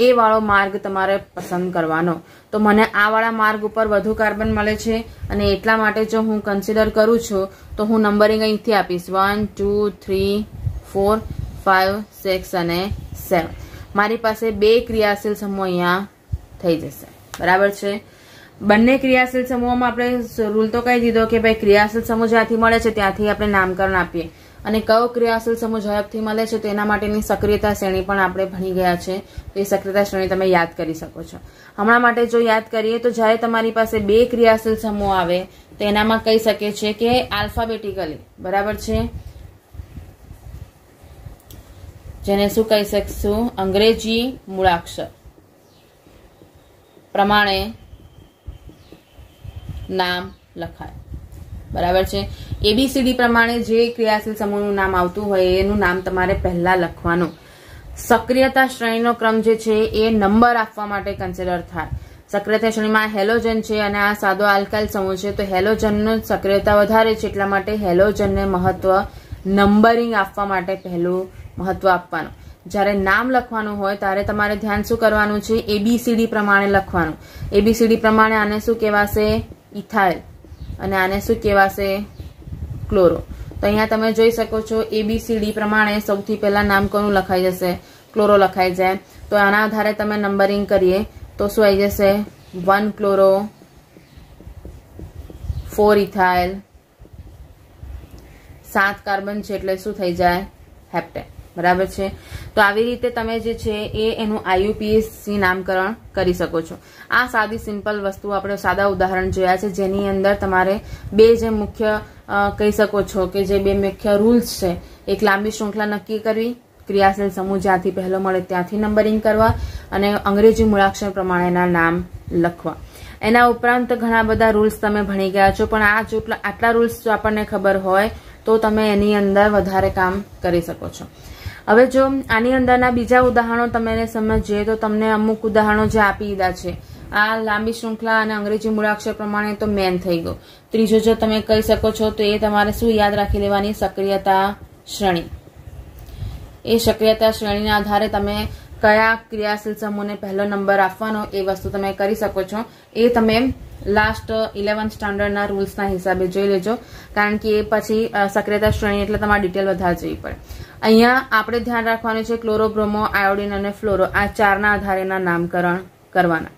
એ વાળો માર્ગ તમારે પસંદ કરવાનો. તો મને આ વાળા માર્ગ ઉપર વધુ કાર્બન મળે છે અને એટલા માટે જો હું કન્સિડર કરું છું તો હું નંબરિંગ અહીંથી આપીશ 1 2 3 4 5 6 અને 7. મારી પાસે 2 ક્રિયાશીલ સમૂહ અહીંયા થઈ જશે. બરાબર છે. બંને ક્રિયાશીલ સમૂહોમાં આપણે રૂલ તો કહી દીધો કે ભાઈ ક્રિયાશીલ સમૂહ જ્યાંથી મળે છે ત્યાંથી આપણે નામકરણ આપીએ, અને કયો ક્રિયાશીલ સમૂહ ઝડપથી મળે છે તેના માટેની સક્રિયતા શ્રેણી પણ આપણે ભણી ગયા છે. તો એ સક્રિયતા શ્રેણી તમે યાદ કરી શકો છો. હમણાં માટે જો યાદ કરીએ તો જ્યારે તમારી પાસે 2 ક્રિયાશીલ સમૂહ આવે તો એનામાં કહી શકે છે કે આલ્ફાબેટિકલી, બરાબર છે, જેને શું કહી શકશું? અંગ્રેજી મૂળાક્ષર પ્રમાણે નામ લખાય. બરાબર છે. ABCD પ્રમાણે જે ક્રિયાશીલ સમૂહનું નામ આવતું હોય એનું નામ તમારે પહેલા લખવાનું. સક્રિયતા શ્રેણીનો ક્રમ જે છે એ નંબર આપવા માટે કન્સિડર થાય. સક્રિયતા શ્રેણીમાં હેલોજન છે અને આ સાદો આલ્કાઇલ સમૂહ છે, તો હેલોજનનો સક્રિયતા વધારે છે એટલા માટે હેલોજનને મહત્વ નંબરિંગ આપવા માટે પહેલું મહત્વ આપવાનું. જ્યારે નામ લખવાનું હોય ત્યારે તમારે ધ્યાન શું કરવાનું છે? ABCD પ્રમાણે લખવાનું. ABCD પ્રમાણે આને શું કહેવાશે? ઇથાઇલ. અને આને શું કહેવાશે? ક્લોરો. તો અહીંયા તમે જોઈ શકો છો ABCD પ્રમાણે સૌથી પહેલા નામ કોનું લખાઈ જશે? ક્લોરો લખાઈ જાય. તો આના આધારે તમે નંબરિંગ કરીએ તો શું આવી જશે 1 ક્લોરો 4 ઇથાઇલ 7 કાર્બન છે એટલે શું થઈ જાય હેપ્ટેન બરાબર છે। તો આવી રીતે તમે જે છે એ એનું IUPAC નામકરણ કરી શકો છો। આ સાદી સિમ્પલ વસ્તુ આપણે સાદા ઉદાહરણ જોયા છે જેની અંદર તમારે બે જે મુખ્ય કહી શકો છો કે જે બે મુખ્ય રૂલ્સ છે, એક લાંબી શૃંખલા નક્કી કરવી, ક્રિયાશીલ સમૂહ જ્યાંથી પહેલો મળે ત્યાંથી નંબરિંગ કરવા અને અંગ્રેજી મૂળાક્ષર પ્રમાણેના નામ લખવા। એના ઉપરાંત ઘણા બધા રૂલ્સ તમે ભણી ગયા છો, પણ આટલા રૂલ્સ જો આપણને ખબર હોય તો તમે એની અંદર વધારે કામ કરી શકો છો। હવે જો આની અંદરના બીજા ઉદાહરણો તમે સમજીએ તો તમને અમુક ઉદાહરણો જે આપી દીધા છે, આ લાંબી શૃંખલા અને અંગ્રેજી મૂળાક્ષર પ્રમાણે તો મેન થઈ ગયો। ત્રીજો જો તમે કહી શકો છો તો એ તમારે શું યાદ રાખી લેવાની, સક્રિયતા શ્રેણી। એ સક્રિયતા શ્રેણીના આધારે તમે કયા ક્રિયાશીલ સમૂહને પહેલો નંબર આપવાનો એ વસ્તુ તમે કરી શકો છો। એ તમે લાસ્ટ 11th સ્ટાન્ડર્ડના રૂલ્સના હિસાબે જોઈ લેજો, કારણ કે એ પછી સક્રિયતા શ્રેણી એટલે તમારે ડિટેલ વધારે જોવી પડે। અહીંયા આપણે ધ્યાન રાખવાનું છે ક્લોરો, બ્રોમો, આયોડિન અને ફ્લોરો, આ ચારના આધારેના નામકરણ કરવાના।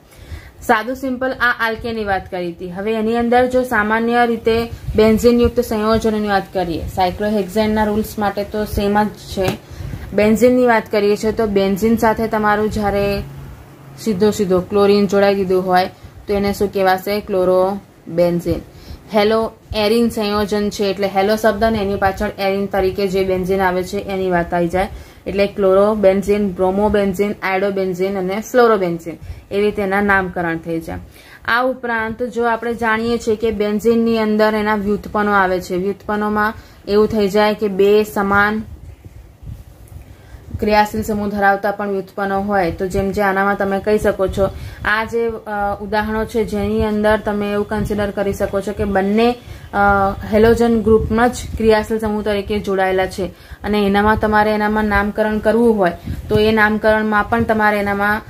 સાદું સિમ્પલ આ આલ્કેનની વાત કરી હતી। હવે એની અંદર જો સામાન્ય રીતે બેન્ઝીન યુક્ત સંયોજનોની વાત કરીએ, સાયક્લોહેક્ઝેનના રૂલ્સ માટે તો સેમ જ છે। બેન્ઝીનની વાત કરીએ છીએ તો બેન્ઝીન સાથે તમારું જ્યારે સીધો ક્લોરીન જોડાઈ દીધું હોય તો એને શું કહેવાશે, ક્લોરો બેન્ઝીન। હેલો એરિન સંયોજન છે એટલે હેલો શબ્દ ને એની પાછળ એરિન તરીકે જે બેન્ઝીન આવે છે એની વાત આવી જાય, એટલે chloro benzene, bromo benzene, iodo benzene અને ફ્લોરો બેન્ઝીન, એવી રીતે એના નામકરણ થઈ જાય। આ ઉપરાંત જો આપણે જાણીએ છીએ કે બેન્ઝીનની અંદર એના વ્યુત્પન્નો આવે છે, વ્યુત્પન્નોમાં એવું થઈ જાય કે બે સમાન ક્રિયાશીલ સમૂહ ધરાવતા પણ વ્યુત્પન્નો હોય, તો જેમ જે આનામાં તમે કહી શકો છો, આ જે ઉદાહરણો છે જેની અંદર તમે એવું કન્સિડર કરી શકો છો કે બંને હેલોજન ગ્રુપમાં જ ક્રિયાશીલ સમૂહ તરીકે જોડાયેલા છે અને એનામાં નામકરણ કરવું હોય તો એ નામકરણમાં પણ તમારે એનામાં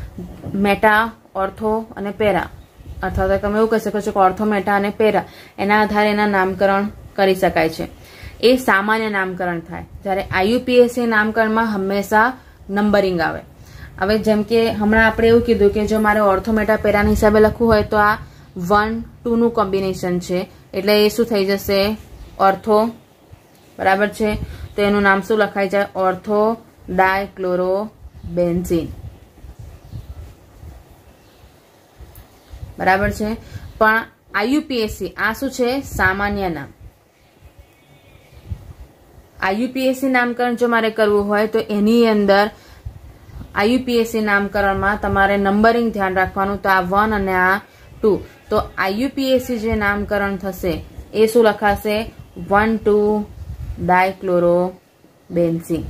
મેટા, ઓર્થો અને પેરા, અથવા તો તમે એવું કહી શકો છો કે ઓર્થો, મેટા અને પેરા, એના આધારે એના નામકરણ કરી શકાય છે। એ સામાન્ય નામકરણ થાય, જ્યારે IUPAC નામકરણમાં હંમેશા નંબરિંગ આવે। હવે જેમ કે હમણાં આપણે એવું કીધું કે જો મારે ઓર્થો, મેટા, પેરાના હિસાબે લખવું હોય તો આ 1, 2 નું કોમ્બિનેશન છે એટલે એ શું થઈ જશે, ઓર્થો બરાબર છે। તો એનું નામ શું લખાઈ જાય, ઓર્થો ડાયક્લોરો બેન્ઝીન બરાબર છે। પણ IUPAC આ શું છે, સામાન્ય નામ। IUPAC નામકરણ જો મારે કરવું હોય તો એની અંદર IUPAC નામકરણમાં તમારે નંબરિંગ ધ્યાન રાખવાનું, તો આ 1 અને આ 2, તો IUPAC જે નામકરણ થશે એ શું લખાશે, 1, 2 ડાયક્લોરો બેન્ઝીન।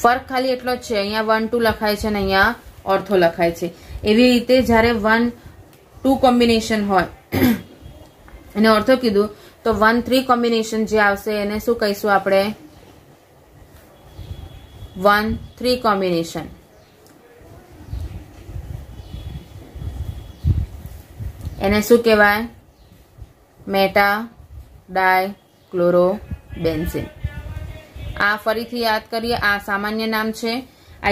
ફરક ખાલી એટલો જ છે, અહીંયા 1, 2 લખાય છે અને અહીંયા ઓર્થો લખાય છે। એવી રીતે જ્યારે 1, 2 કોમ્બિનેશન હોય અને ઓર્થો કીધું તો 1, 3 કોમ્બિનેશન જે આવશે એને શું કહીશું આપણે, 1, 3 કોમ્બિનેશન। એને શું કહેવાય, મેટા ડાયક્લોરો બેન્ઝીન। આ ફરીથી યાદ કરીએ, આ સામાન્ય નામ છે।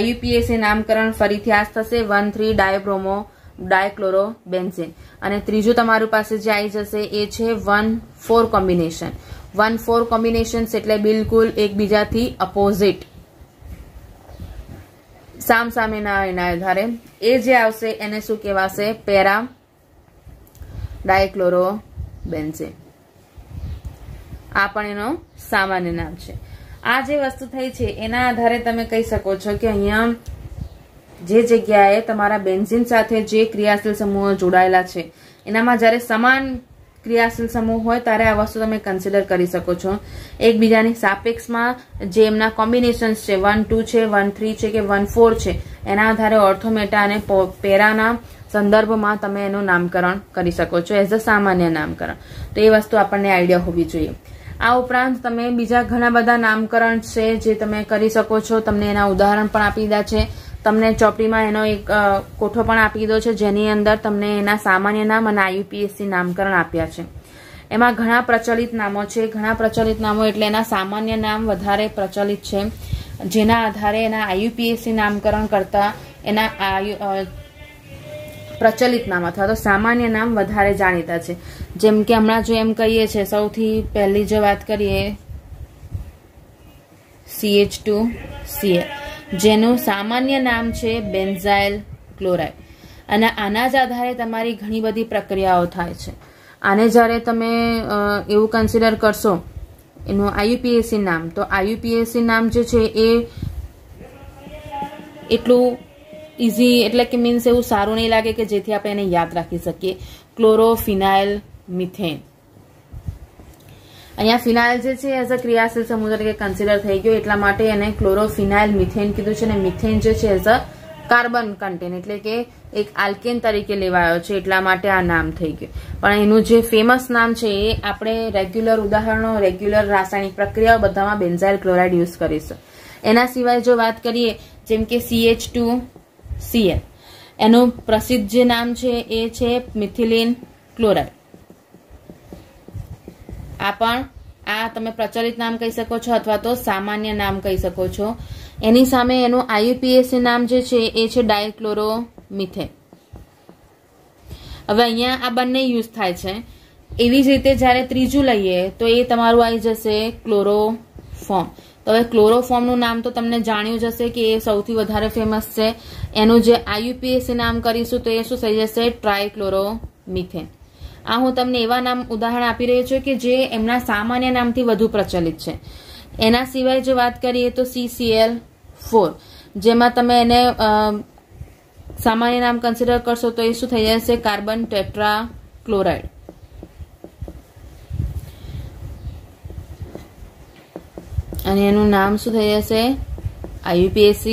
IUPAC નામકરણ ફરીથી આ થશે 1, 3 ડાયબ્રોમો ડાયક્લોરો બેન્ઝીન। અને ત્રીજું તમારી પાસે જે આવી જશે એ છે 1, 4 કોમ્બિનેશન। 1, 4 કોમ્બિનેશન એટલે બિલકુલ એકબીજાથી અપોઝિટ, સામસામેના એના આધારે એ જે આવશે એને શું કહેવાશે, પેરા ડાયક્લોરો બેન્ઝીન। આ પણ એનો સામાન્ય નામ છે। આ જે વસ્તુ થઈ છે એના આધારે તમે કહી શકો છો કે અહીંયા જે જગ્યાએ તમારા બેન્ઝીન સાથે જે ક્રિયાશીલ સમૂહો જોડાયેલા છે એનામાં જ્યારે સમાન ક્રિયાશીલ સમૂહ હોય ત્યારે આ વસ્તુ તમે કન્સિડર કરી શકો છો। એકબીજાની સાપેક્ષમાં જે એમના કોમ્બિનેશન્સ છે, 1, 2 છે, 1, 3 છે કે 1, 4 છે, એના આધારે ઓર્થો, મેટા અને પેરાના સંદર્ભમાં તમે એનું નામકરણ કરી શકો છો એઝ અ સામાન્ય નામકરણ। તો એ વસ્તુ આપણને આઈડિયા હોવી જોઈએ। આ ઉપરાંત તમે બીજા ઘણા બધા નામકરણ છે જે તમે કરી શકો છો, તમને એના ઉદાહરણ પણ આપી દીધા છે। તમને ચોપડીમાં એનો એક કોઠો પણ આપી દીધો છે જેની અંદર તમને એના સામાન્ય નામ અને IUPAC નામકરણ આપ્યા છે। એમાં ઘણા પ્રચલિત નામો છે, ઘણા પ્રચલિત નામો એટલે એના સામાન્ય નામ વધારે પ્રચલિત છે જેના આધારે એના IUPAC નામકરણ કરતા એના પ્રચલિત નામ અથવા તો સામાન્ય નામ વધારે જાણીતા છે. જેમ કે હમણાં જો એમ કહીએ છીએ, સૌથી પહેલી જો વાત કરીએ CH2Cl, જેનું સામાન્ય નામ છે બેન્ઝાઇલ ક્લોરાઇડ. અને આના જ આધારે તમારી ઘણી બધી પ્રક્રિયાઓ થાય છે. આને જ્યારે તમે એવું કન્સિડર કરશો એનું IUPAC નામ, તો IUPAC નામ જે છે એ એટલું ઇઝી એટલે કે મીન્સ એવું સારું નહીં લાગે કે જેથી આપણે એને યાદ રાખી શકીએ. ક્લોરોફિનાઇલ મિથેન. અહીંયા ફિનાઇલ જે છે એઝ અ ક્રિયાશીલ સમૂહ તરીકે કન્સિડર થઈ ગયો, એટલા માટે એને ક્લોરોફિનાઇલ મિથેન કીધું છે. અને મિથેન જે છે એઝ અ કાર્બન કન્ટેન એટલે કે એક આલ્કેન તરીકે લેવાયો છે, એટલા માટે આ નામ થઈ ગયું. પણ એનું જે ફેમસ નામ છે એ આપણે રેગ્યુલર ઉદાહરણો, રેગ્યુલર રાસાયણિક પ્રક્રિયાઓ બધામાં બેન્ઝાઇલ ક્લોરાઇડ યુઝ કરીશું. એના સિવાય જો વાત કરીએ જેમ કે CH2Cl, એનું પ્રસિદ્ધ જે નામ છે એ છે મિથિલિન ક્લોરાઇડ. આ તમે પ્રચલિત નામ કહી શકો છો અથવા તો સામાન્ય નામ કહી શકો છો. એની સામે એનું IUPAC નામ જે છે એ છે ડાયક્લોરોમિથેન. હવે અહીંયા આ બંને યુઝ થાય છે. એવી જ રીતે જ્યારે ત્રીજું લઈએ તો એ તમારું આવી જશે ક્લોરોફોર્મ. તો હવે ક્લોરોફોર્મનું નામ તો તમને જાણ્યું જ હશે કે એ સૌથી વધારે ફેમસ છે. એનું જે IUPAC નામ કરીશું તો એ શું થઈ જશે? ટ્રાયક્લોરોમિથેન. આ હું તમને એવા નામ ઉદાહરણ આપી રહ્યો છું કે જે એમના સામાન્ય નામથી વધુ પ્રચલિત છે. એના સિવાય જો વાત કરીએ તો CCl4, જેમાં તમે એને સામાન્ય નામ કન્સિડર કરશો તો એ શું થઈ જશે? Carbon tetra chloride. અને એનું નામ શું થઈ જશે? IUPAC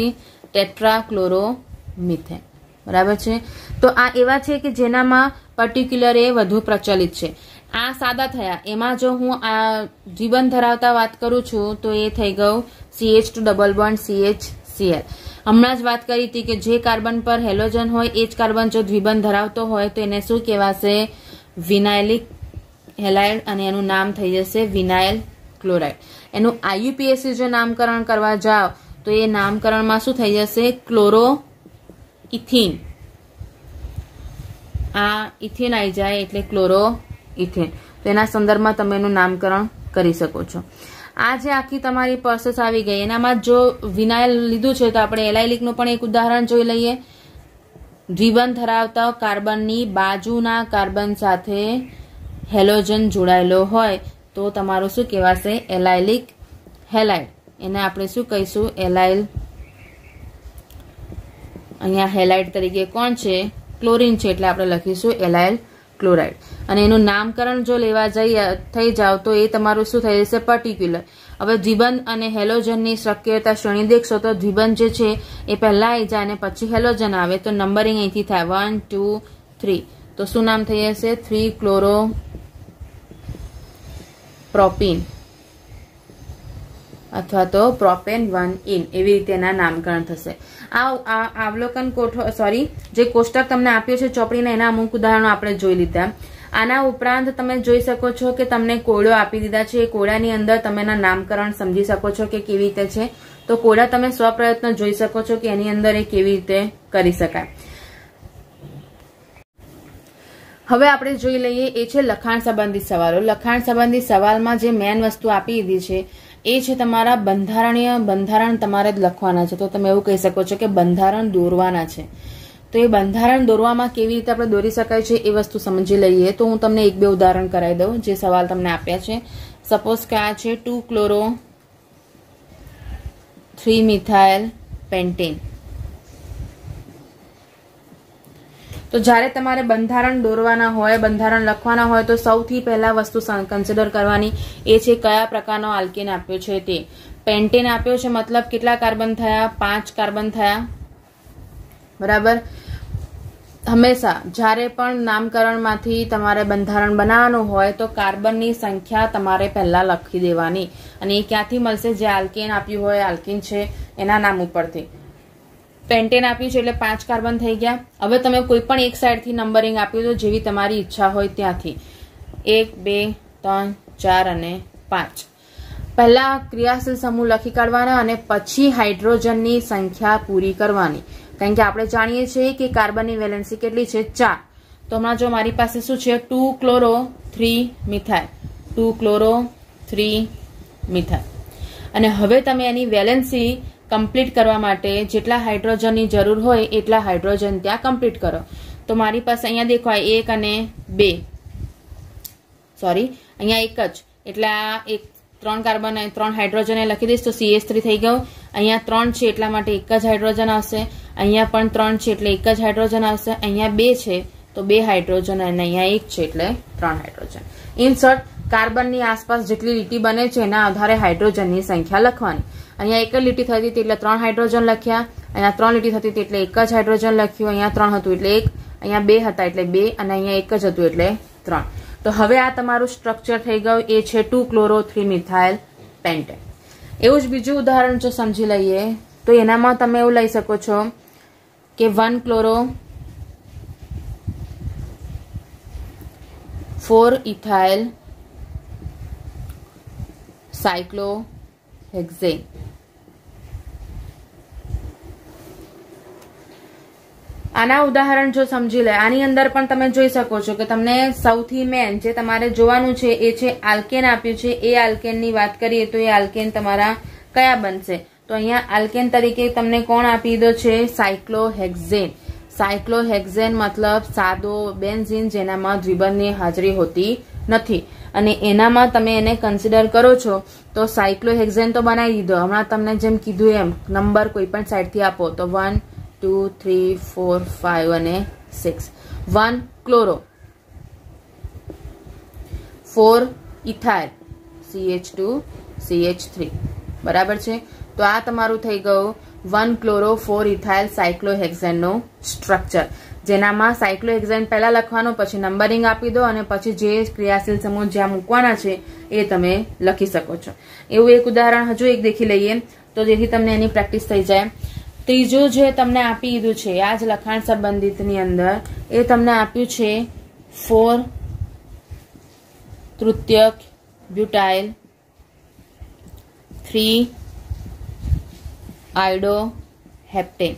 ટેટ્રાક્લોરોમિથેન. બરાબર છે. તો આ એવા છે કે જેનામાં પર્ટિક્યુલર એ વધુ પ્રચલિત છે. આ સાદા થયા. એમાં જો હું આ દ્વિબંધ ધરાવતા વાત કરું છું તો એ થઈ ગયું CH2 ડબલ બોન્ડ CHCl. હમણાં જ વાત કરી હતી કે જે કાર્બન પર હેલોજન હોય એ જ કાર્બન જો દ્વિબંધ ધરાવતો હોય તો એને શું કહેવાશે? વિનાઇલિક હેલાઇડ. અને એનું નામ થઈ જશે વિનાઇલ ક્લોરાઇડ. એનું IUPAC જો નામકરણ કરવા જાઓ તો એ નામકરણમાં શું થઈ જશે? Chloro ethene. આ ઇથિન આવી જાય એટલે ક્લોરો ઇથેન. તો એના સંદર્ભમાં તમે એનું નામકરણ કરી શકો છો. આ જે આખી તમારી પ્રોસેસ આવી ગઈ, એનામાં જો વિનાઇલ લીધું છે તો આપણે એલાઇલિકનું પણ એક ઉદાહરણ જોઈ લઈએ. દ્વિબંધ ધરાવતા કાર્બનની બાજુના કાર્બન સાથે હેલોજન જોડાયેલો હોય તો તમારું શું કહેવાશે? Allylic halide. એને આપણે શું કહીશું? એલાઇલ. અહીંયા હેલાઇડ તરીકે કોણ છે? ક્લોરીન છે, એટલે આપણે લખીશું એલાઇલ ક્લોરાઇડ. અને એનું નામકરણ જો લેવા થઈ જાવ તો એ તમારું શું થઈ જશે? પર્ટિક્યુલર. હવે દ્વિબંધ અને હેલોજનની શક્યતા શ્રેણી દેખશો તો દ્વિબંધ જે છે એ પહેલા આવી જાય અને પછી હેલોજન આવે તો નંબરિંગ અહીંથી થાય 1 2 3. તો શું નામ થઈ જશે? 3 ક્લોરો પ્રોપીન અથવા તો પ્રોપેન 1 ઇન. એવી રીતે એના નામકરણ થશે. આ અવલોકન જે કોષ્ટક તમને આપ્યું છે ચોપડીના, એના અમુક ઉદાહરણો આપણે જોઈ લીધા. આના ઉપરાંત તમે જોઈ શકો છો કે તમને કોયડો આપી દીધા છે. એ કોયડાની અંદર તમે એના નામકરણ સમજી શકો છો કે કેવી રીતે છે. તો કોયડા તમે સ્વપ્રયત્ન જોઈ શકો છો કે એની અંદર એ કેવી રીતે કરી શકાય. હવે આપણે જોઈ લઈએ એ છે લખાણ સંબંધિત સવાલો. લખાણ સંબંધિત સવાલમાં જે મેન વસ્તુ આપી દીધી છે એ છે તમારા બંધારણ તમારે જ લખવાના છે. તો તમે એવું કહી શકો છો કે બંધારણ દોરવાના છે. તો એ બંધારણ દોરવામાં કેવી રીતે આપણે દોરી શકાય છે એ વસ્તુ સમજી લઈએ. તો હું તમને 1-2 ઉદાહરણ કરાવી દઉં જે સવાલ તમને આપ્યા છે. સપોઝ કે આ છે 2 ક્લોરો 3 મિથાઇલ પેન્ટેન. તો જ્યારે તમારે બંધારણ દોરવાના હોય, બંધારણ લખવાના હોય તો સૌથી પહેલા વસ્તુ કન્સિડર કરવાની એ છે કયા પ્રકારનો આલ્કેન આપ્યો છે તે. પેન્ટેન આપ્યો છે મતલબ કેટલા કાર્બન થયા? 5 કાર્બન થયા. બરાબર. હંમેશા જ્યારે પણ નામકરણમાંથી તમારે બંધારણ બનાવવાનું હોય તો કાર્બનની સંખ્યા તમારે પહેલા લખી દેવાની. અને એ ક્યાંથી મળશે? જે આલ્કેન આપ્યું હોય, આલ્કિન છે એના નામ ઉપરથી. પેન્ટેન આપ્યું છે એટલે 5 કાર્બન થઈ ગયા. હવે તમે કોઈ પણ એક સાઈડથી નંબરિંગ આપ્યું તો જેવી તમારી ઈચ્છા હોય ત્યાંથી 1 2 3 4 અને 5. પહેલા ક્રિયાશીલ સમૂહ લખી કાઢવાના અને પછી હાઇડ્રોજનની સંખ્યા પૂરી કરવાની, કારણ કે આપણે જાણીએ છીએ કે કાર્બનની વેલેન્સી કેટલી છે 4. તો હમણાં જો મારી પાસે શું છે 2 ક્લોરો 3 મિથાઇલ, 2 ક્લોરો 3 મિથાઇલ. અને હવે તમે એની વેલેન્સી કમ્પ્લીટ કરવા માટે જેટલા હાઇડ્રોજનની જરૂર હોય એટલા હાઇડ્રોજન ત્યાં કમ્પ્લીટ કરો. તો મારી પાસે અહીંયા દેખો 1 અને 2, સોરી અહીંયા એક જ, એટલે આ એક 3 કાર્બન 3 હાઇડ્રોજન લખી દઈશ તો CH3 થઈ ગયું. અહીંયા 3 છે એટલા માટે એક જ હાઇડ્રોજન આવશે, અહીંયા પણ 3 છે એટલે એક જ હાઇડ્રોજન આવશે, અહીંયા 2 છે તો 2 હાઇડ્રોજન અને અહીંયા 1 છે એટલે 3 હાઇડ્રોજન. ઇન શોર્ટ કાર્બનની આસપાસ જેટલી લીટી બને છે એના આધારે હાઇડ્રોજનની સંખ્યા લખવાની. અહીંયા એક જ લીટી થતી હતી એટલે 3 હાઇડ્રોજન લખ્યા, અહીંયા 3 લીટી થતી હતી એટલે એક જ હાઇડ્રોજન લખ્યું, અહીંયા 3 હતું એટલે 1, અહીંયા 2 હતા એટલે 2 અને અહીંયા એક જ હતું એટલે 3. તો હવે આ તમારું સ્ટ્રક્ચર થઈ ગયું, એ છે 2 ક્લોરો 3 મિથાઇલ પેન્ટેન. એવું જ બીજું ઉદાહરણ જો સમજી લઈએ તો એનામાં તમે એવું લઈ શકો છો કે 1 ક્લોરો 4 ઇથાઇલ સાયક્લોહેક્ઝેન. આના ઉદાહરણ જો સમજી લે, આની અંદર પણ તમે જોઈ શકો છો કે તમને સૌથી મેન જે તમારે જોવાનું છે એ છે આલ્કેન આપ્યું છે. એ આલ્કેનની વાત કરીએ તો એ આલ્કેન તમારા કયા બનશે? તો અહીંયા આલ્કેન તરીકે તમને કોણ આપી દીધો છે? સાયક્લોહેક્ઝેન. સાયક્લોહેક્ઝેન મતલબ સાદો બેન્ઝીન જેનામાં દ્વિબંધની હાજરી હોતી નથી, અને એનામાં તમે એને કન્સિડર કરો છો તો સાયક્લોહેક્ઝેન તો બનાવી દીધો. હમણાં તમને જેમ કીધું એમ નંબર કોઈ પણ સાઈડથી આપો તો 1 2 3 4 5 અને 6. 1 ક્લોરો 4 ઇથાઇલ CH2 CH3 બરાબર છે. તો આ તમારું થઈ ગયું 1 ક્લોરો 4 ઇથાઇલ સાયક્લોહેક્ઝેનનું સ્ટ્રક્ચર, જેનામાં સાયક્લોહેક્ઝેન પહેલા લખવાનું, પછી નંબરિંગ આપી દો અને પછી જે ક્રિયાશીલ સમૂહ જ્યાં મૂકવાના છે એ તમે લખી શકો છો. એવું એક ઉદાહરણ હજુ એક દેખી લઈએ તો જેથી તમને એની પ્રેક્ટિસ થઈ જાય. ત્રીજું જે તમને આપી દીધું છે આ જ લખાણ સંબંધિતની અંદર, એ તમને આપ્યું છે 4 તૃતીયક બ્યુટાઇલ 3 આયોડો હેપ્ટેન.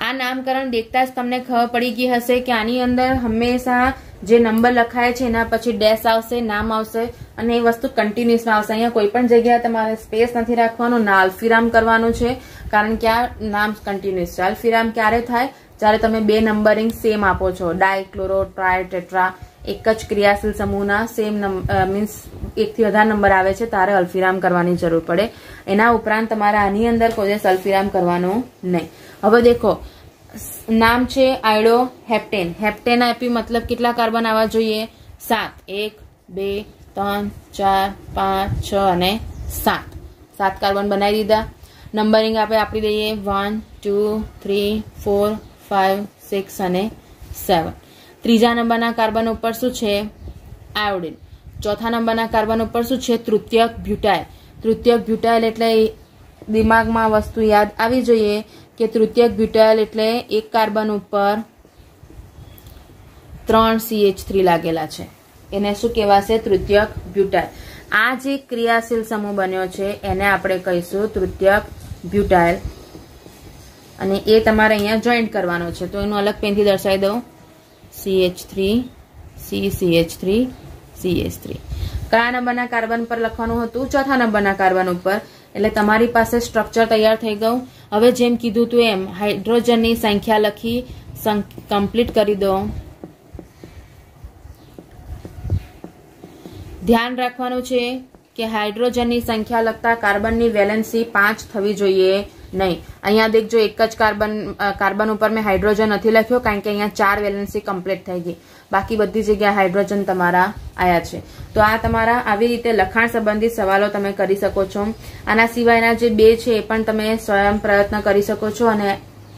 આ નામકરણ દેખતા જ તમને ખબર પડી ગઈ હશે કે આની અંદર હંમેશા જે નંબર લખાય છે એના પછી ડેશ આવશે, નામ આવશે અને એ વસ્તુ કન્ટિન્યુઅસમાં આવશે. અહીંયા કોઈ પણ જગ્યાએ તમારે સ્પેસ નથી રાખવાનું, ના અલ્ફિરામ કરવાનું છે, કારણ કે આ નામ કન્ટિન્યુઅસ છે. અલ્ફિરામ ક્યારે થાય? જ્યારે તમે 2 નંબરિંગ સેમ આપો છો, ડાયક્લોરો ટ્રાય ટેટ્રા, એક જ ક્રિયાશીલ સમૂહના સેમ મીન્સ 1 થી વધારે નંબર આવે છે ત્યારે અલ્ફિરામ કરવાની જરૂર પડે. એના ઉપરાંત તમારે આની અંદર કોઈ દિવસ અલ્ફિરામ કરવાનું નહીં. હવે દેખો નામ છે આયોડો હેપ્ટેન. હેપ્ટેન આપી મતલબ કેટલા કાર્બન આવવા જોઈએ? 7. 1 2 3 4 5 6 અને 7. 7 કાર્બન બનાવી દીધા. નંબરિંગ આપણે આપી દઈએ 1 2 3 4 5 6 અને 7. ત્રીજા નંબરના કાર્બન ઉપર શું છે? આયોડિન. ચોથા નંબરના કાર્બન ઉપર શું છે? તૃતીયક બ્યુટાઇલ. તૃતીયક બ્યુટાઇલ એટલે દિમાગમાં વસ્તુ યાદ આવી જોઈએ કે તૃતીયક બ્યુટાઇલ એટલે એક કાર્બન ઉપર 3 CH3 લાગેલા છે, એને શું કહેવાશે? તૃતીયક બ્યુટાઇલ. આ જે ક્રિયાશીલ સમૂહ બન્યો છે એને આપણે કહીશું તૃતીયક બ્યુટાઇલ, અને એ તમારે અહીંયા જોઈન્ટ કરવાનો છે. તો એનું અલગ પેનથી દર્શાવી દઉં, CH3 CH3 CH3. કયા નંબરના કાર્બન પર લખવાનું હતું? ચોથા નંબરના કાર્બન ઉપર. એટલે તમારી પાસે સ્ટ્રક્ચર તૈયાર થઈ ગયું. હવે જેમ કીધું તું એમ હાઇડ્રોજનની સંખ્યા લખી કમ્પ્લીટ કરી દો. ધ્યાન રાખવાનું છે કે હાઇડ્રોજનની સંખ્યા લખતા કાર્બનની વેલેન્સી 5 થવી જોઈએ નહીં. અહીંયા દેખજો એક જ કાર્બન ઉપર મેં હાઇડ્રોજન નથી લખ્યો, કારણ કે અહીંયા 4 વેલેન્સી કમ્પ્લીટ થઈ ગઈ, બાકી બધી જગ્યાએ હાઇડ્રોજન તમારા આયા છે. તો આ તમારા આવી રીતે લખાણ સંબંધિત સવાલો તમે કરી શકો છો. આના સિવાયના જે 2 છે એ પણ તમે સ્વયં પ્રયત્ન કરી શકો છો, અને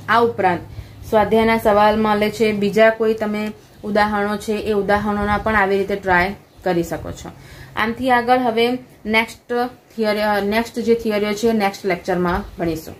આ ઉપરાંત સ્વાધ્યાયના સવાલ મળે છે બીજા કોઈ તમે ઉદાહરણો છે એ ઉદાહરણોના પણ આવી રીતે ટ્રાય કરી શકો છો. આમથી આગળ હવે નેક્સ્ટ જે થિયરીઓ છે નેક્સ્ટ લેક્ચરમાં ભણીશું.